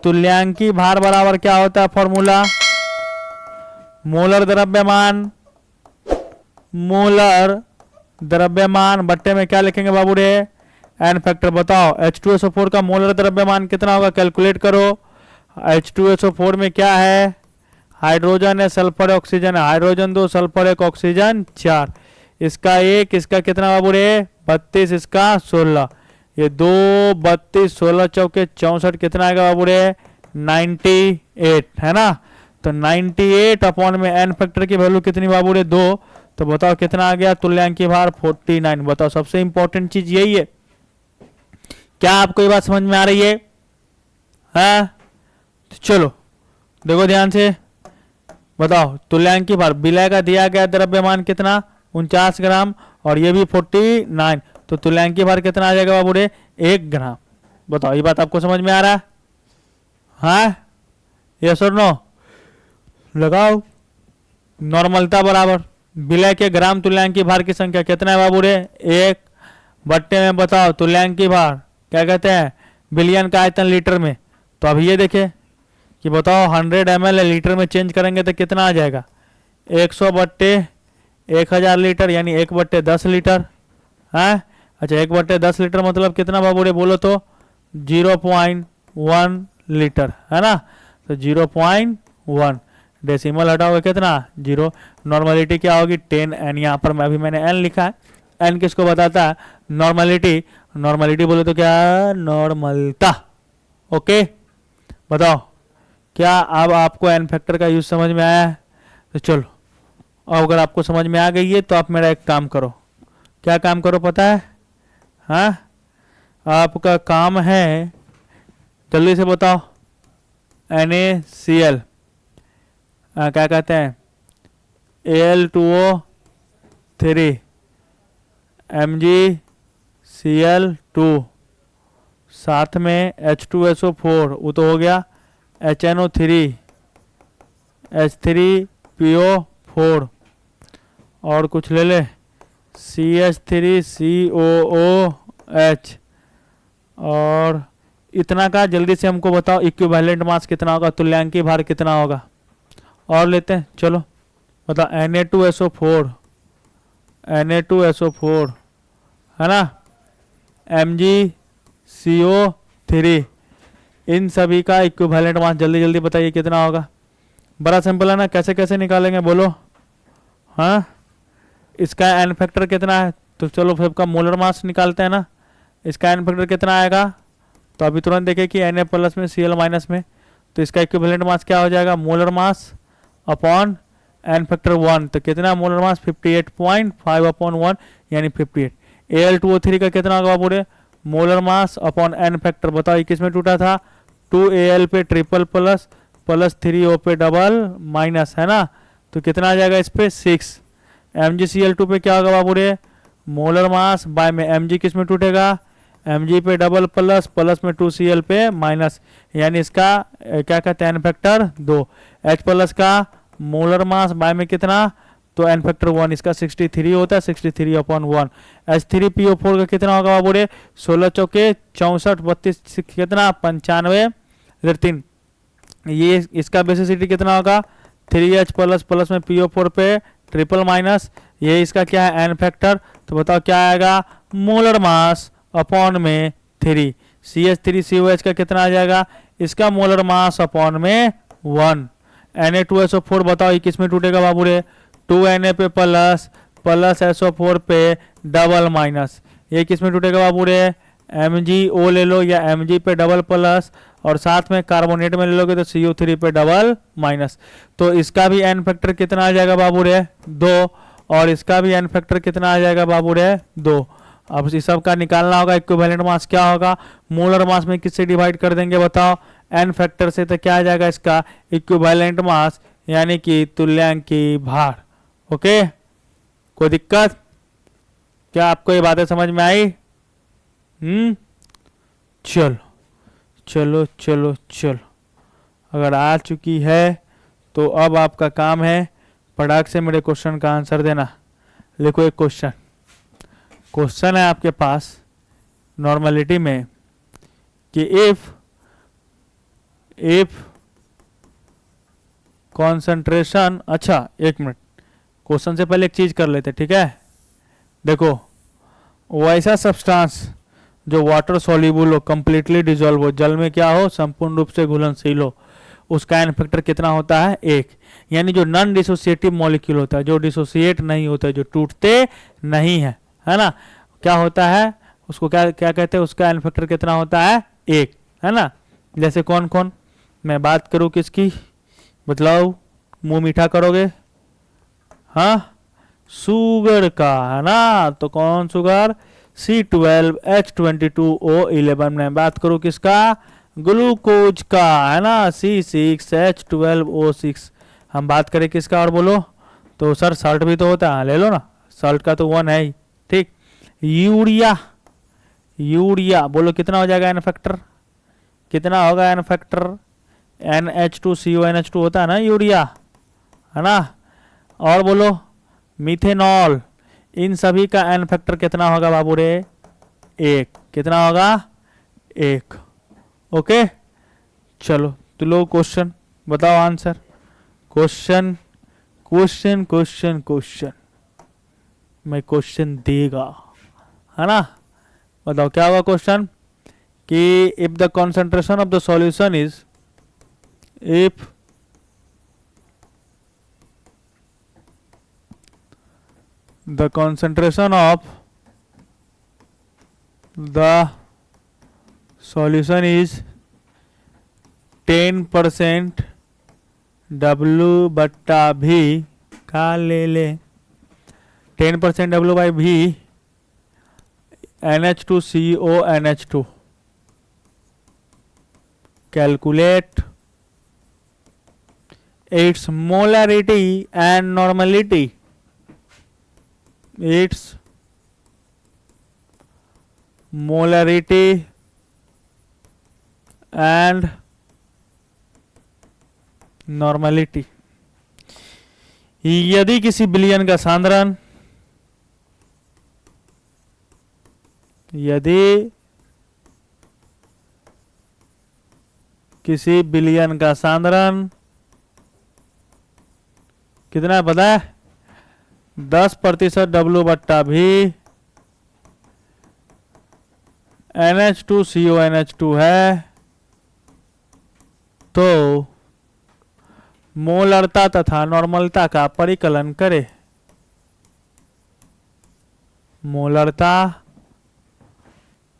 तुल्यांकी भार बराबर क्या होता है फॉर्मूला? मोलर द्रव्यमान, मोलर द्रव्यमान बट्टे में क्या लिखेंगे बाबू रे? N factor. बताओ H2SO4 का मोलर द्रव्यमान कितना होगा? कैलकुलेट करो। H2SO4 में क्या है? हाइड्रोजन है, सल्फर है, ऑक्सीजन है। Hydrogen 2, sulphur 1, oxygen 4। इसका 1, इसका कितना बाबू रे? 32, इसका 16। ये 2 32 16 चौके 64 कितना आएगा बाबू रे 98 है ना। तो 98 अपॉन में एन फैक्टर की वैल्यू कितनी बाबू रे 2। तो बताओ कितना आ गया तुल्यांकी भार 49। बताओ सबसे इंपॉर्टेंट चीज यही है। क्या आपको ये बात समझ में आ रही है? हाँ तो चलो देखो ध्यान से बताओ तुल्यांकी भार विलय का दिया गया द्रव्यमान कितना 49 ग्राम और ये भी 49। तो तुल्यांकी भार कितना आ जाएगा बाबू रे 1 ग्राम। बताओ ये बात आपको समझ में आ रहा है? हाँ यस और नो लगाओ। नॉर्मलता बराबर विलय के ग्राम तुल्यांकी भार की संख्या कितना है बाबू रे 1 बट्टे में बताओ तुल्यांकी भार क्या कहते हैं बिलियन का आयतन लीटर में। तो अब ये देखे कि बताओ 100 ml लीटर में चेंज करेंगे तो कितना आ जाएगा 100 बट्टे 1000 लीटर यानी 1 बट्टे 10 लीटर। हाँ अच्छा 1 बट्टे 10 लीटर मतलब कितना बाबू रे बोलो तो 0.1 लीटर है ना। तो 0.1 डेसिमल हटाओगे कितना 0। नॉर्मलिटी क्या होगी 10 एन। यहाँ पर मैं मैंने एन लिखा है। एन किसको बताता है नॉर्मलिटी। नॉर्मलिटी बोले तो क्या नॉर्मलता। ओके बताओ क्या अब आपको एन फैक्टर का यूज समझ में आया है? तो चलो और अगर आपको समझ में आ गई है तो आप मेरा एक काम करो। क्या काम करो पता है? हाँ आपका काम है जल्दी से बताओ NaCl क्या कहते हैं Al2O3 MgCl2 साथ में H2SO4 वो तो हो गया HNO3 H3PO4 और कुछ ले ले CH3COOH और इतना का जल्दी से हमको बताओ इक्विवेलेंट मास कितना होगा तुल्यांकी भार कितना होगा। और लेते हैं चलो बताओ Na2SO4 है ना MgCO3 इन सभी का इक्विवेलेंट मास जल्दी जल्दी बताइए कितना होगा। बड़ा सिंपल है ना कैसे कैसे निकालेंगे बोलो। हाँ इसका एन फैक्टर कितना है तो चलो सबका मोलर मास निकालते हैं ना। इसका एन फैक्टर कितना आएगा तो अभी तुरंत देखें कि Na प्लस में Cl माइनस में। तो इसका इक्विवेलेंट मास क्या हो जाएगा molar mass upon N factor 1। तो कितना मोलर मास 58.5 अपॉन 1 यानी 58। Al2O3 का कितना होगा पूरे molar mass upon N factor बताओ किस में टूटा था 2Al पे ट्रिपल प्लस प्लस 3O पे डबल माइनस है ना। तो कितना आ जाएगा इस पे 6। MgCl2 पे क्या होगा बाबू रे मोलर मास बाय में Mg किस में टूटेगा Mg पे डबल प्लस प्लस में 2Cl पे माइनस यानी इसका क्या कहते हैं एन फैक्टर 2। H प्लस का मोलर मास बाय में कितना तो एन फैक्टर 1 इसका 63 होता है 63 अपॉन 1। H3PO4 का कितना होगा बाबू रे 16 चौके 64 32 कितना 95 3 ये इसका बेसिसिटी कितना होगा 3H प्लस प्लस में PO4 पे ट्रिपल माइनस ये इसका क्या है एन फैक्टर। तो बताओ क्या आएगा मोलर मास अपॉन में 3 CH3COH का कितना आ जाएगा इसका मोलर मास अपॉन में 1। Na2SO4 बताओ ये किस में टूटेगा बाबू रे 2Na पे प्लस प्लस SO4 पे डबल माइनस ये किस में टूटेगा बाबू रे MgO ले लो या Mg पे डबल प्लस और साथ में कार्बोनेट में ले लोगे तो CO3 पे डबल माइनस। तो इसका भी एन फैक्टर कितना आ जाएगा बाबू रे 2 और इसका भी एन फैक्टर कितना आ जाएगा बाबू रे 2। अब इस सब का निकालना होगा इक्विवेलेंट मास क्या होगा मोलर मास में किससे डिवाइड कर देंगे बताओ एन फैक्टर से। तो क्या आ जाएगा इसका इक्विवेलेंट मास यानी कि तुल्यांकी भार। ओके कोई दिक्कत? क्या आपको ये बातें समझ में आई? चलो चलो चलो चलो अगर आ चुकी है तो अब आपका काम है फटाक से मेरे क्वेश्चन का आंसर देना। लिखो एक क्वेश्चन है आपके पास नॉर्मलिटी में कि इफ कॉन्सेंट्रेशन। अच्छा एक मिनट क्वेश्चन से पहले एक चीज कर लेते ठीक है। देखो वैसा सब्सटेंस जो वाटर सॉल्युबल हो कंप्लीटली डिजोल्व हो जल में क्या हो संपूर्ण रूप से घुलनशील हो उसका एन फैक्टर कितना होता है 1। यानी जो नॉन डिसोसिएटिव मॉलिक्यूल होता है जो डिसोसिएट नहीं होता है जो टूटते नहीं है है ना क्या होता है उसको क्या क्या कहते हैं, उसका एन फैक्टर कितना होता है, 1, है ना। जैसे कौन कौन, मैं बात करूँ किसकी, बतलाओ, मुंह मीठा करोगे, हाँ, शुगर का, है ना। तो कौन शुगर, C12H22O11। मैं बात करूँ किसका, ग्लूकोज का, है ना, C6H12O6। हम बात करें किसका, और बोलो, तो सर सॉल्ट भी तो होता है, ले लो ना, सॉल्ट का तो 1 है ही, ठीक। यूरिया, यूरिया बोलो कितना हो जाएगा एन फैक्टर, कितना होगा एन फैक्टर, NH2CONH2 होता है ना यूरिया, है ना। और बोलो मिथेनॉल, इन सभी का एन फैक्टर कितना होगा बाबू रे, 1, कितना होगा, 1। ओके, चलो तो लो क्वेश्चन बताओ, answer, question question question question, मैं क्वेश्चन देगा, है ना। बताओ क्या होगा क्वेश्चन, कि if the concentration of the solution is, if the concentration of the solution is 10% W बट्टा V का ले ले, 10% W by V NH2CO NH2, calculate its molarity and normality, its molarity and normality। यदि किसी विलयन का सांद्रण, यदि किसी विलयन का सांद्रण कितना है पता है, 10% W बट्टा भी NH2CONH2 है, तो मोलरता तथा नॉर्मलता का परिकलन करे, मोलरता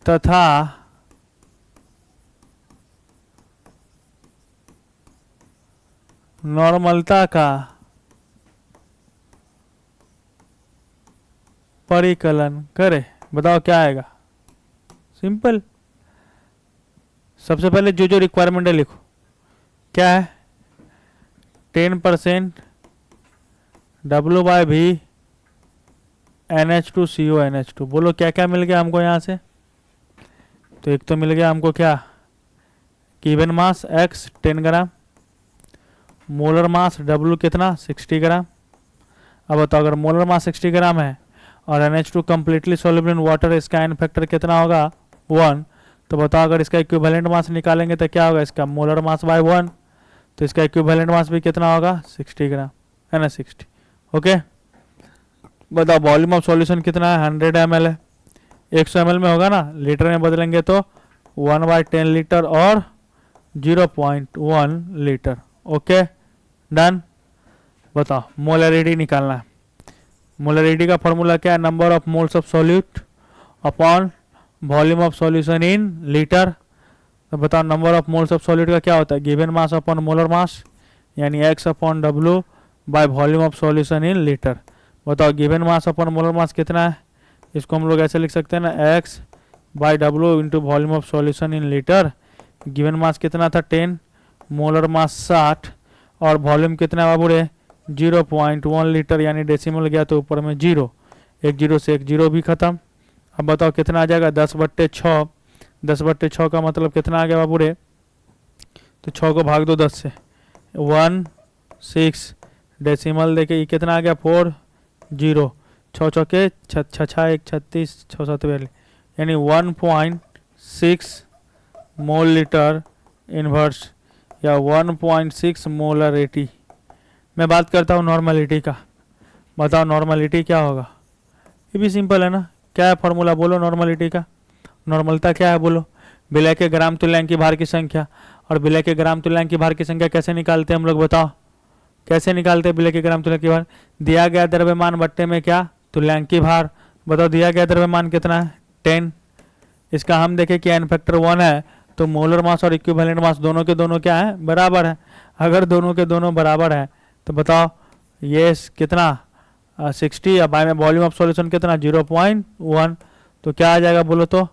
तथा नॉर्मलता का परिकलन करे। बताओ क्या आएगा, सिंपल, सबसे पहले जो जो रिक्वायरमेंट है लिखो, क्या है, 10% W बाय भी NH2CONH2। बोलो क्या क्या मिल गया हमको यहाँ से, तो एक तो मिल गया हमको क्या, गिवन मास X 10 ग्राम, मोलर मास W कितना 60 ग्राम। अब बताओ अगर मोलर मास 60 ग्राम है और NH2 completely soluble in water, इसका एन फैक्टर कितना होगा 1, तो बताओ अगर इसका इक्विवेलेंट मास निकालेंगे तो क्या होगा, इसका मोलर मास बाय 1, तो इसका इक्विवेलेंट मास भी कितना होगा 60 ग्राम, है ना, 60। ओके, बताओ वॉल्यूम ऑफ सॉल्यूशन कितना है, 100 ml है, 100 ml में होगा ना, लीटर में बदलेंगे तो 1/10 लीटर और 0.1 लीटर। Okay done. बताओ मोलरिटी निकालना है, मोलरिटी का फॉर्मूला क्या है, number of moles of solute upon volume of solution in litre. तो बताओ number of moles of solute का क्या होता है, given mass upon molar mass, यानी X upon W by volume of solution in litre. बताओ given mass upon molar mass कितना है, इसको हम लोग ऐसे लिख सकते हैं ना, X by W into volume of solution in litre. Given mass कितना था 10, मोलर मास 60 और वॉल्यूम कितना है बाबू रे 0.1 लीटर, यानी डेसिमल गया तो ऊपर में 0, एक जीरो से एक जीरो भी खत्म। अब बताओ कितना आ जाएगा 10/6, 10/6 का मतलब कितना आ गया बाबू रे, तो 6 को भाग दो 10 से, 16 डेसिमल देके ये कितना आ गया 4 0, 6 चौके 6 1 36 6 7 42, यानी 1.6 मोल लीटर इन्वर्स या 1.6 मोलरिटी। मैं बात करता हूँ नॉर्मलिटी का, बताओ नॉर्मलिटी क्या होगा, ये भी सिंपल है ना, क्या है फॉर्मूला बोलो नॉर्मलिटी का, नॉर्मलता क्या है बोलो, विलय के ग्राम तुल्यांक की भार की संख्या, और विलय के ग्राम तुल्यांक की भार की संख्या कैसे निकालते हैं हम लोग, बताओ कैसे निकालते हैं विलय के ग्राम तुल्यांक की भार, दिया गया द्रव्यमान बट्टे में क्या तुल्यांक की भार। बताओ दिया गया द्रव्यमान कितना है 10, इसका हम देखें कि n फैक्टर 1 है तो मोलर मास और इक्विवेलेंट मास दोनों के दोनों क्या है, बराबर है। अगर दोनों के दोनों बराबर है तो बताओ ये कितना 60, अब में वॉल्यूम ऑफ सॉल्यूशन कितना 0.1, तो क्या आ जाएगा बोलो तो,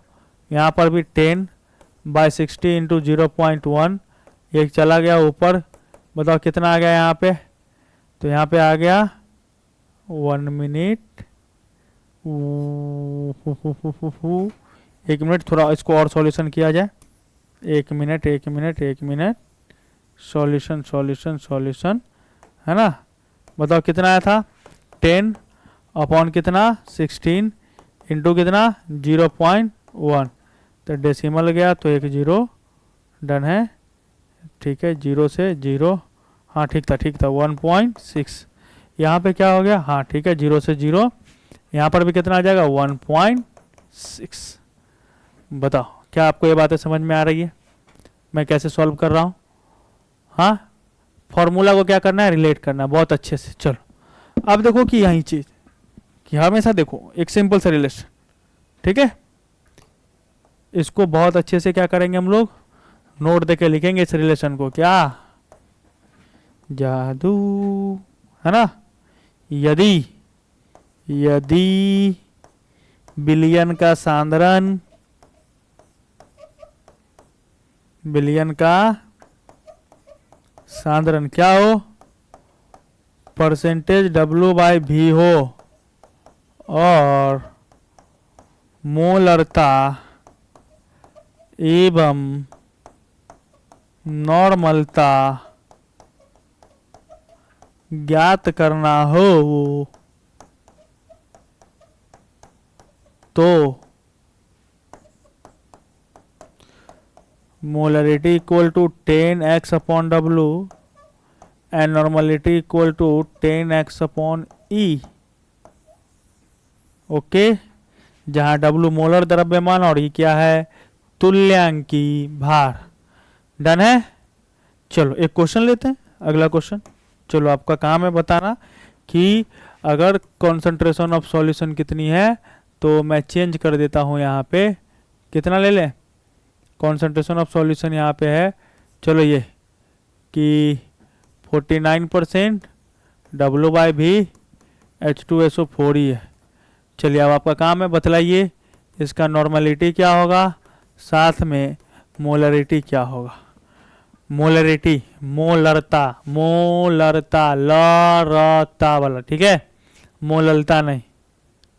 यहाँ पर भी 10/60 इंटू 0.1, एक चला गया ऊपर, बताओ कितना आ गया यहाँ पे, तो यहाँ पे आ गया 1 मिनट, 1 मिनट, थोड़ा इसको और सॉल्यूशन किया जाए, 1 minute 1 minute 1 minute, solution solution solution, है ना। बताओ कितना आया था 10 अपॉन कितना 16 इंटू कितना 0.1, तो डेसिमल गया तो एक 0, डन है, ठीक है, 0 से 0, हाँ ठीक था 1.6, यहाँ पे क्या हो गया, हाँ ठीक है 0 से 0, यहाँ पर भी कितना आ जाएगा 1.6। बताओ क्या आपको ये बातें समझ में आ रही है मैं कैसे सॉल्व कर रहा हूँ। हाँ, फॉर्मूला को क्या करना है, रिलेट करना है बहुत अच्छे से। चलो अब देखो कि यही चीज कि हमेशा देखो एक सिंपल सा रिलेशन, ठीक है, इसको बहुत अच्छे से क्या करेंगे हम लोग, नोट देके लिखेंगे इस रिलेशन को, क्या जादू, है ना। यदि बिलियन का सांद्रण, बिलियन का सांद्रण क्या हो, परसेंटेज W/V हो, और मोलरता एवं नॉर्मलता ज्ञात करना हो, तो molarity equal to 10x/W and normality equal to 10x/E। Okay, जहां W मोलर द्रव्यमान और E क्या है, तुल्यांकी भार। डन है। चलो एक क्वेश्चन लेते हैं, अगला क्वेश्चन। चलो आपका काम है बताना कि अगर कॉन्सेंट्रेशन ऑफ सॉल्यूशन कितनी है, तो मैं चेंज कर देता हूं, यहाँ पे कितना ले लें, कॉन्सेंट्रेशन ऑफ सॉल्यूशन यहाँ पे है, चलो ये कि 49% W/V H2SO4 ही है। चलिए अब आपका काम है बतलाइए इसका नॉर्मलिटी क्या होगा, साथ में मोलरिटी क्या होगा। मोलरिटी, मोलरता, मोलरता, लरता वाला, ठीक है, मोलरता नहीं।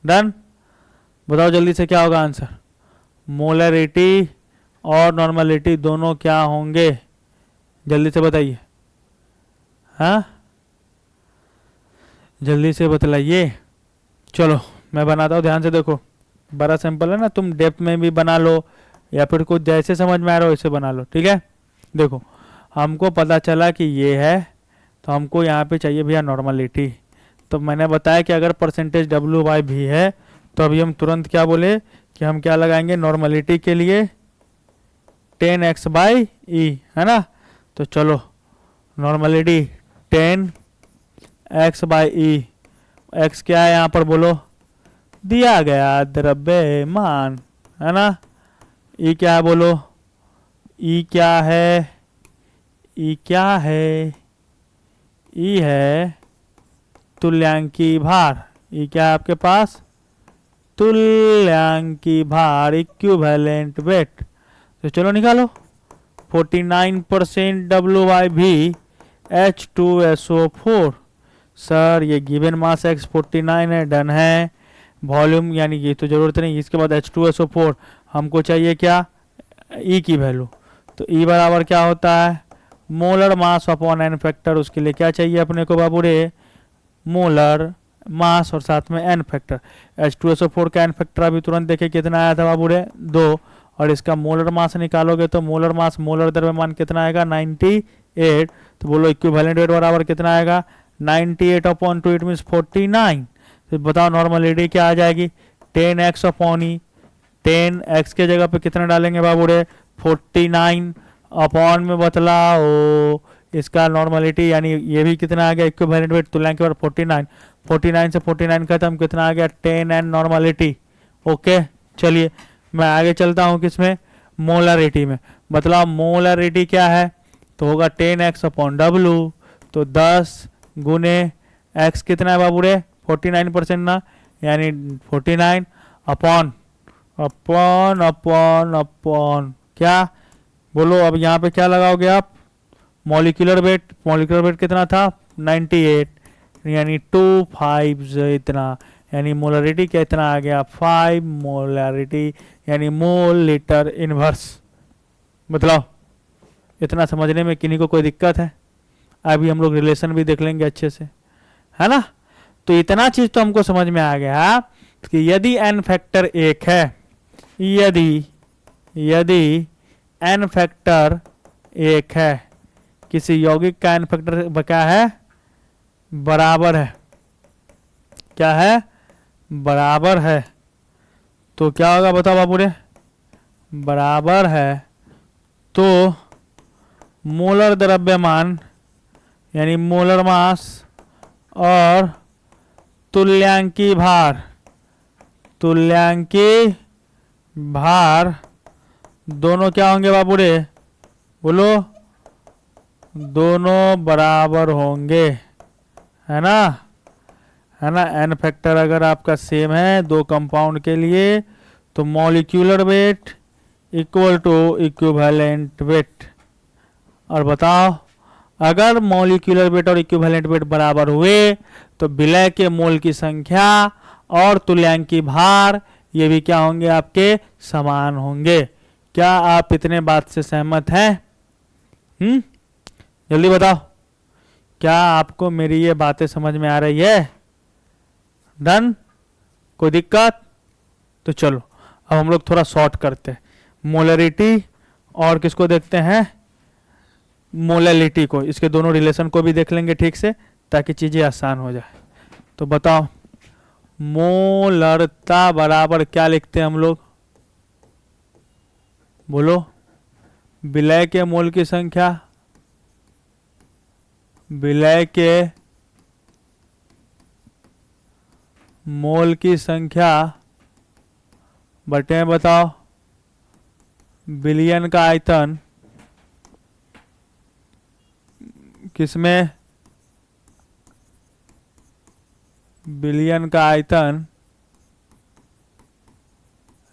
डन। बताओ जल्दी से क्या होगा आंसर, मोलरिटी और नॉर्मलिटी दोनों क्या होंगे, जल्दी से बताइए, हाँ जल्दी से बतलाइए। चलो मैं बनाता हूँ, ध्यान से देखो, बड़ा सिंपल है ना, तुम डेप्थ में भी बना लो या फिर कुछ जैसे समझ में आ रहा हो वैसे बना लो, ठीक है। देखो हमको पता चला कि ये है, तो हमको यहाँ पे चाहिए भैया नॉर्मलिटी। तो मैंने बताया कि अगर परसेंटेज W/V है तो अभी हम तुरंत क्या बोले कि हम क्या लगाएंगे नॉर्मलिटी के लिए 10x/E, है ना। तो चलो नॉर्मलिटी 10x/E, x क्या है यहाँ पर बोलो, दिया गया द्रव्यमान, है ना। E क्या है बोलो, E क्या है, E क्या है, E है तुल्यांकी भार। E क्या है आपके पास, तुल्यांकी भार, इक्विवेलेंट वेट। तो चलो निकालो, 49% W/V H2SO4। सर ये गिवन मास x 49 है, डन है। वॉल्यूम यानी ये तो जरूरत नहीं, इसके बाद H2SO4 हमको चाहिए क्या, E की वैल्यू। तो E बराबर क्या होता है, molar mass upon n factor. उसके लिए क्या चाहिए अपने को बाबू रे, मोलर मास और साथ में n फैक्टर। H2SO4 का n फैक्टर अभी तुरंत देखे कितना आया था बाबू रे, 2, और इसका मोलर मास निकालोगे तो मोलर मास, मोलर द्रव्यमान कितना आएगा 98। तो बोलो इक्विवेलेंट वेट बराबर कितना आएगा 98/2, इट मीन्स 49। तो बताओ नॉर्मलिटी क्या आ जाएगी 10x/E। 10x के जगह पे कितना डालेंगे बाबू रे 49 अपॉन में बतलाओ इसका नॉर्मलिटी, यानी ये भी कितना आ गया इक्विवेलेंट वेट तुल्यांक के बाद 49। 49 से 49 खत्म, कितना आ गया 10 एंड नॉर्मलिटी। ओके चलिए मैं आगे चलता हूँ किसमें, मोलरिटी में। मतलब मोलरिटी क्या है, तो होगा 10x/W। तो 10 गुने x कितना है बाबू रे, 49% ना, यानी 49 अपॉन अपॉन अपॉन अपॉन क्या, बोलो अब यहाँ पे क्या लगाओगे आप, मॉलिक्यूलर वेट। मॉलिक्यूलर वेट कितना था, 98, यानी 2 5 इतना, यानी मोलरिटी क्या इतना आ गया, 5 मोलरिटी, यानी मोल लीटर इनवर्स। मतलब इतना समझने में किन्हीं को कोई दिक्कत है? अभी हम लोग रिलेशन भी देख लेंगे अच्छे से, है ना। तो इतना चीज तो हमको समझ में आ गया कि यदि n फैक्टर 1 है, यदि यदि n फैक्टर 1 है, किसी यौगिक का n फैक्टर क्या है, बराबर है, क्या है, बराबर है, तो क्या होगा बताओ बाबू रे, बराबर है तो मोलर द्रव्यमान यानी मोलर मास और तुल्यांकी भार, तुल्यांकी भार दोनों क्या होंगे बाबू रे, बोलो, दोनों बराबर होंगे, है ना, है ना। एन फैक्टर अगर आपका सेम है दो कंपाउंड के लिए, तो molecular weight equal to equivalent weight. और बताओ, अगर मॉलिक्यूलर वेट और इक्विवेलेंट वेट बराबर हुए तो विलय के मोल की संख्या और तुल्यांकी भार ये भी क्या होंगे, आपके समान होंगे। क्या आप इतने बात से सहमत हैं? जल्दी बताओ, क्या आपको मेरी ये बातें समझ में आ रही है? डन, कोई दिक्कत? तो चलो अब हम लोग थोड़ा शॉर्ट करते हैं, मोलरिटी और किसको देखते हैं, मोलैलिटी को, इसके दोनों रिलेशन को भी देख लेंगे ठीक से, ताकि चीजें आसान हो जाए। तो बताओ, मोलरता बराबर क्या लिखते हैं हम लोग, बोलो, विलय के मोल की संख्या, विलय के मोल की संख्या बटे बताओ बिलियन का आयतन, किसमें, बिलियन का आयतन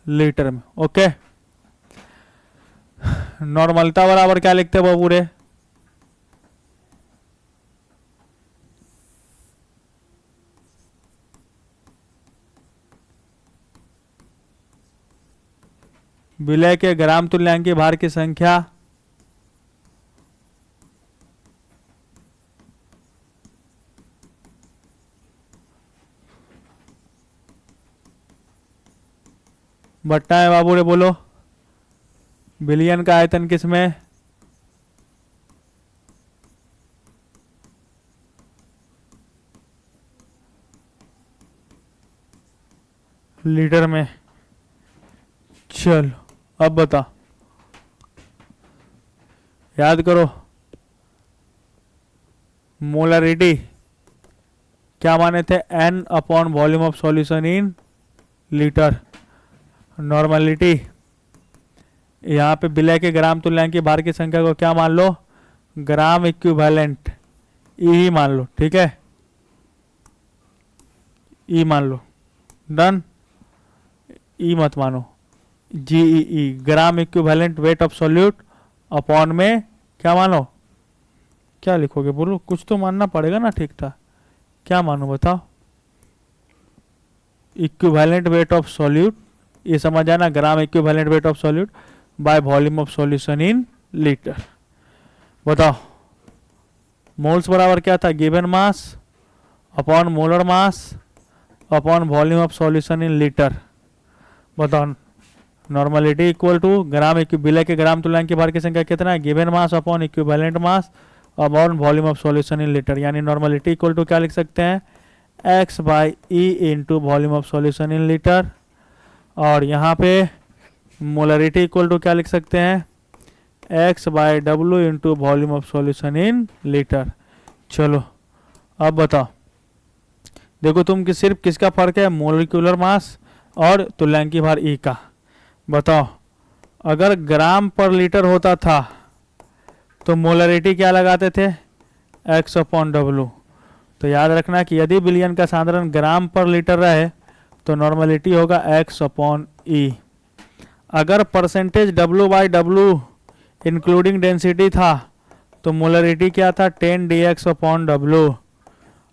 लीटर में। ओके, नॉर्मलता बराबर क्या लिखते हैं बाबू रे, विलय के ग्राम तुल्यांकी भार की संख्या बट्टा है बाबू रे, बोलो, बिलियन का आयतन किसमें, लीटर में। चलो अब बता, याद करो, मोलरिटी क्या माने थे, n upon volume of solution in litre. Normality यहाँ पे विलय के ग्राम तुल्यांकी भार की संख्या को क्या मान लो, ग्राम इक्विवेलेंट ई ही मान लो, ठीक है, ई मान लो, डन, ई मत मानो, GE, gram equivalent weight of solute upon में क्या मानो, क्या लिखोगे बोलो, कुछ तो मानना पड़ेगा ना ठीक था, क्या मानो बताओ, इक्विवेलेंट वेट ऑफ सॉल्यूट, ये समझ आना, ग्राम equivalent weight of solute bye volume of solution in litre. बताओ, मोल्स बराबर क्या था, given mass upon molar mass upon volume of solution in litre. बताओ, नॉर्मलिटी इक्वल टू ग्राम विलय के ग्राम तुल्यांकी भार की संख्या कितना है, given mass upon equivalent mass upon volume of solution in litre, यानी नॉर्मलिटी इक्वल टू क्या लिख सकते हैं, x by E into volume of solution in litre. और यहाँ पे मोलरिटी इक्वल टू क्या लिख सकते हैं, x by W into volume of solution in litre. चलो अब बताओ, देखो तुम कि सिर्फ किसका फर्क है, मोलिकुलर मास और तुल्यांकी भार ई का, बताओ, अगर ग्राम पर लीटर होता था तो मोलरिटी क्या लगाते थे, एक्स अपॉन डब्लू। तो याद रखना कि यदि विलयन का सांद्रण ग्राम पर लीटर रहे तो नॉर्मलिटी होगा एक्स अपॉन ई। अगर percentage W by W including density था तो मोलरिटी क्या था, 10 डी एक्स अपॉन डब्लू।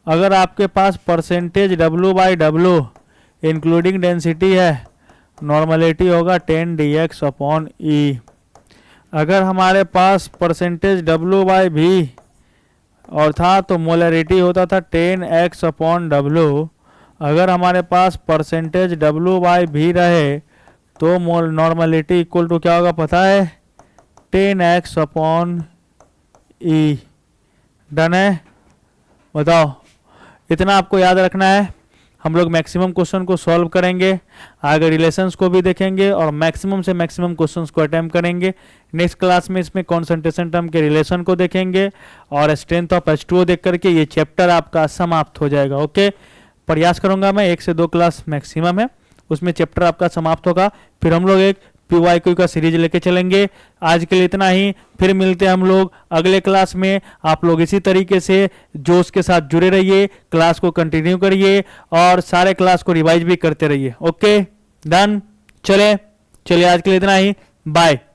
अगर आपके पास percentage W by W including density है, नॉर्मलिटी होगा 10 डी एक्स अपॉन ई। अगर हमारे पास परसेंटेज डब्लू बाई भी और था तो मोलरिटी होता था 10 एक्स अपॉन डब्लू। अगर हमारे पास परसेंटेज डब्लू बाई भी रहे तो नॉर्मलिटी इक्वल टू क्या होगा पता है, 10 एक्स अपॉन ई। डन है, बताओ, इतना आपको याद रखना है। हम लोग मैक्सिमम क्वेश्चन को सॉल्व करेंगे, आगे रिलेशंस को भी देखेंगे और मैक्सिमम से मैक्सिमम क्वेश्चंस को अटेम्प्ट करेंगे। नेक्स्ट क्लास में इसमें कॉन्सेंट्रेशन टर्म के रिलेशन को देखेंगे और स्ट्रेंथ ऑफ H2O देख करके ये चैप्टर आपका समाप्त हो जाएगा। ओके, प्रयास करूंगा मैं 1 से 2 क्लास मैक्सिमम है उसमें चैप्टर आपका समाप्त होगा। फिर हम लोग एक PYQ का सीरीज लेके चलेंगे। आज के लिए इतना ही, फिर मिलते हैं हम लोग अगले क्लास में। आप लोग इसी तरीके से जोश के साथ जुड़े रहिए, क्लास को कंटिन्यू करिए और सारे क्लास को रिवाइज भी करते रहिए। Okay, done. चलिए आज के लिए इतना ही, बाय।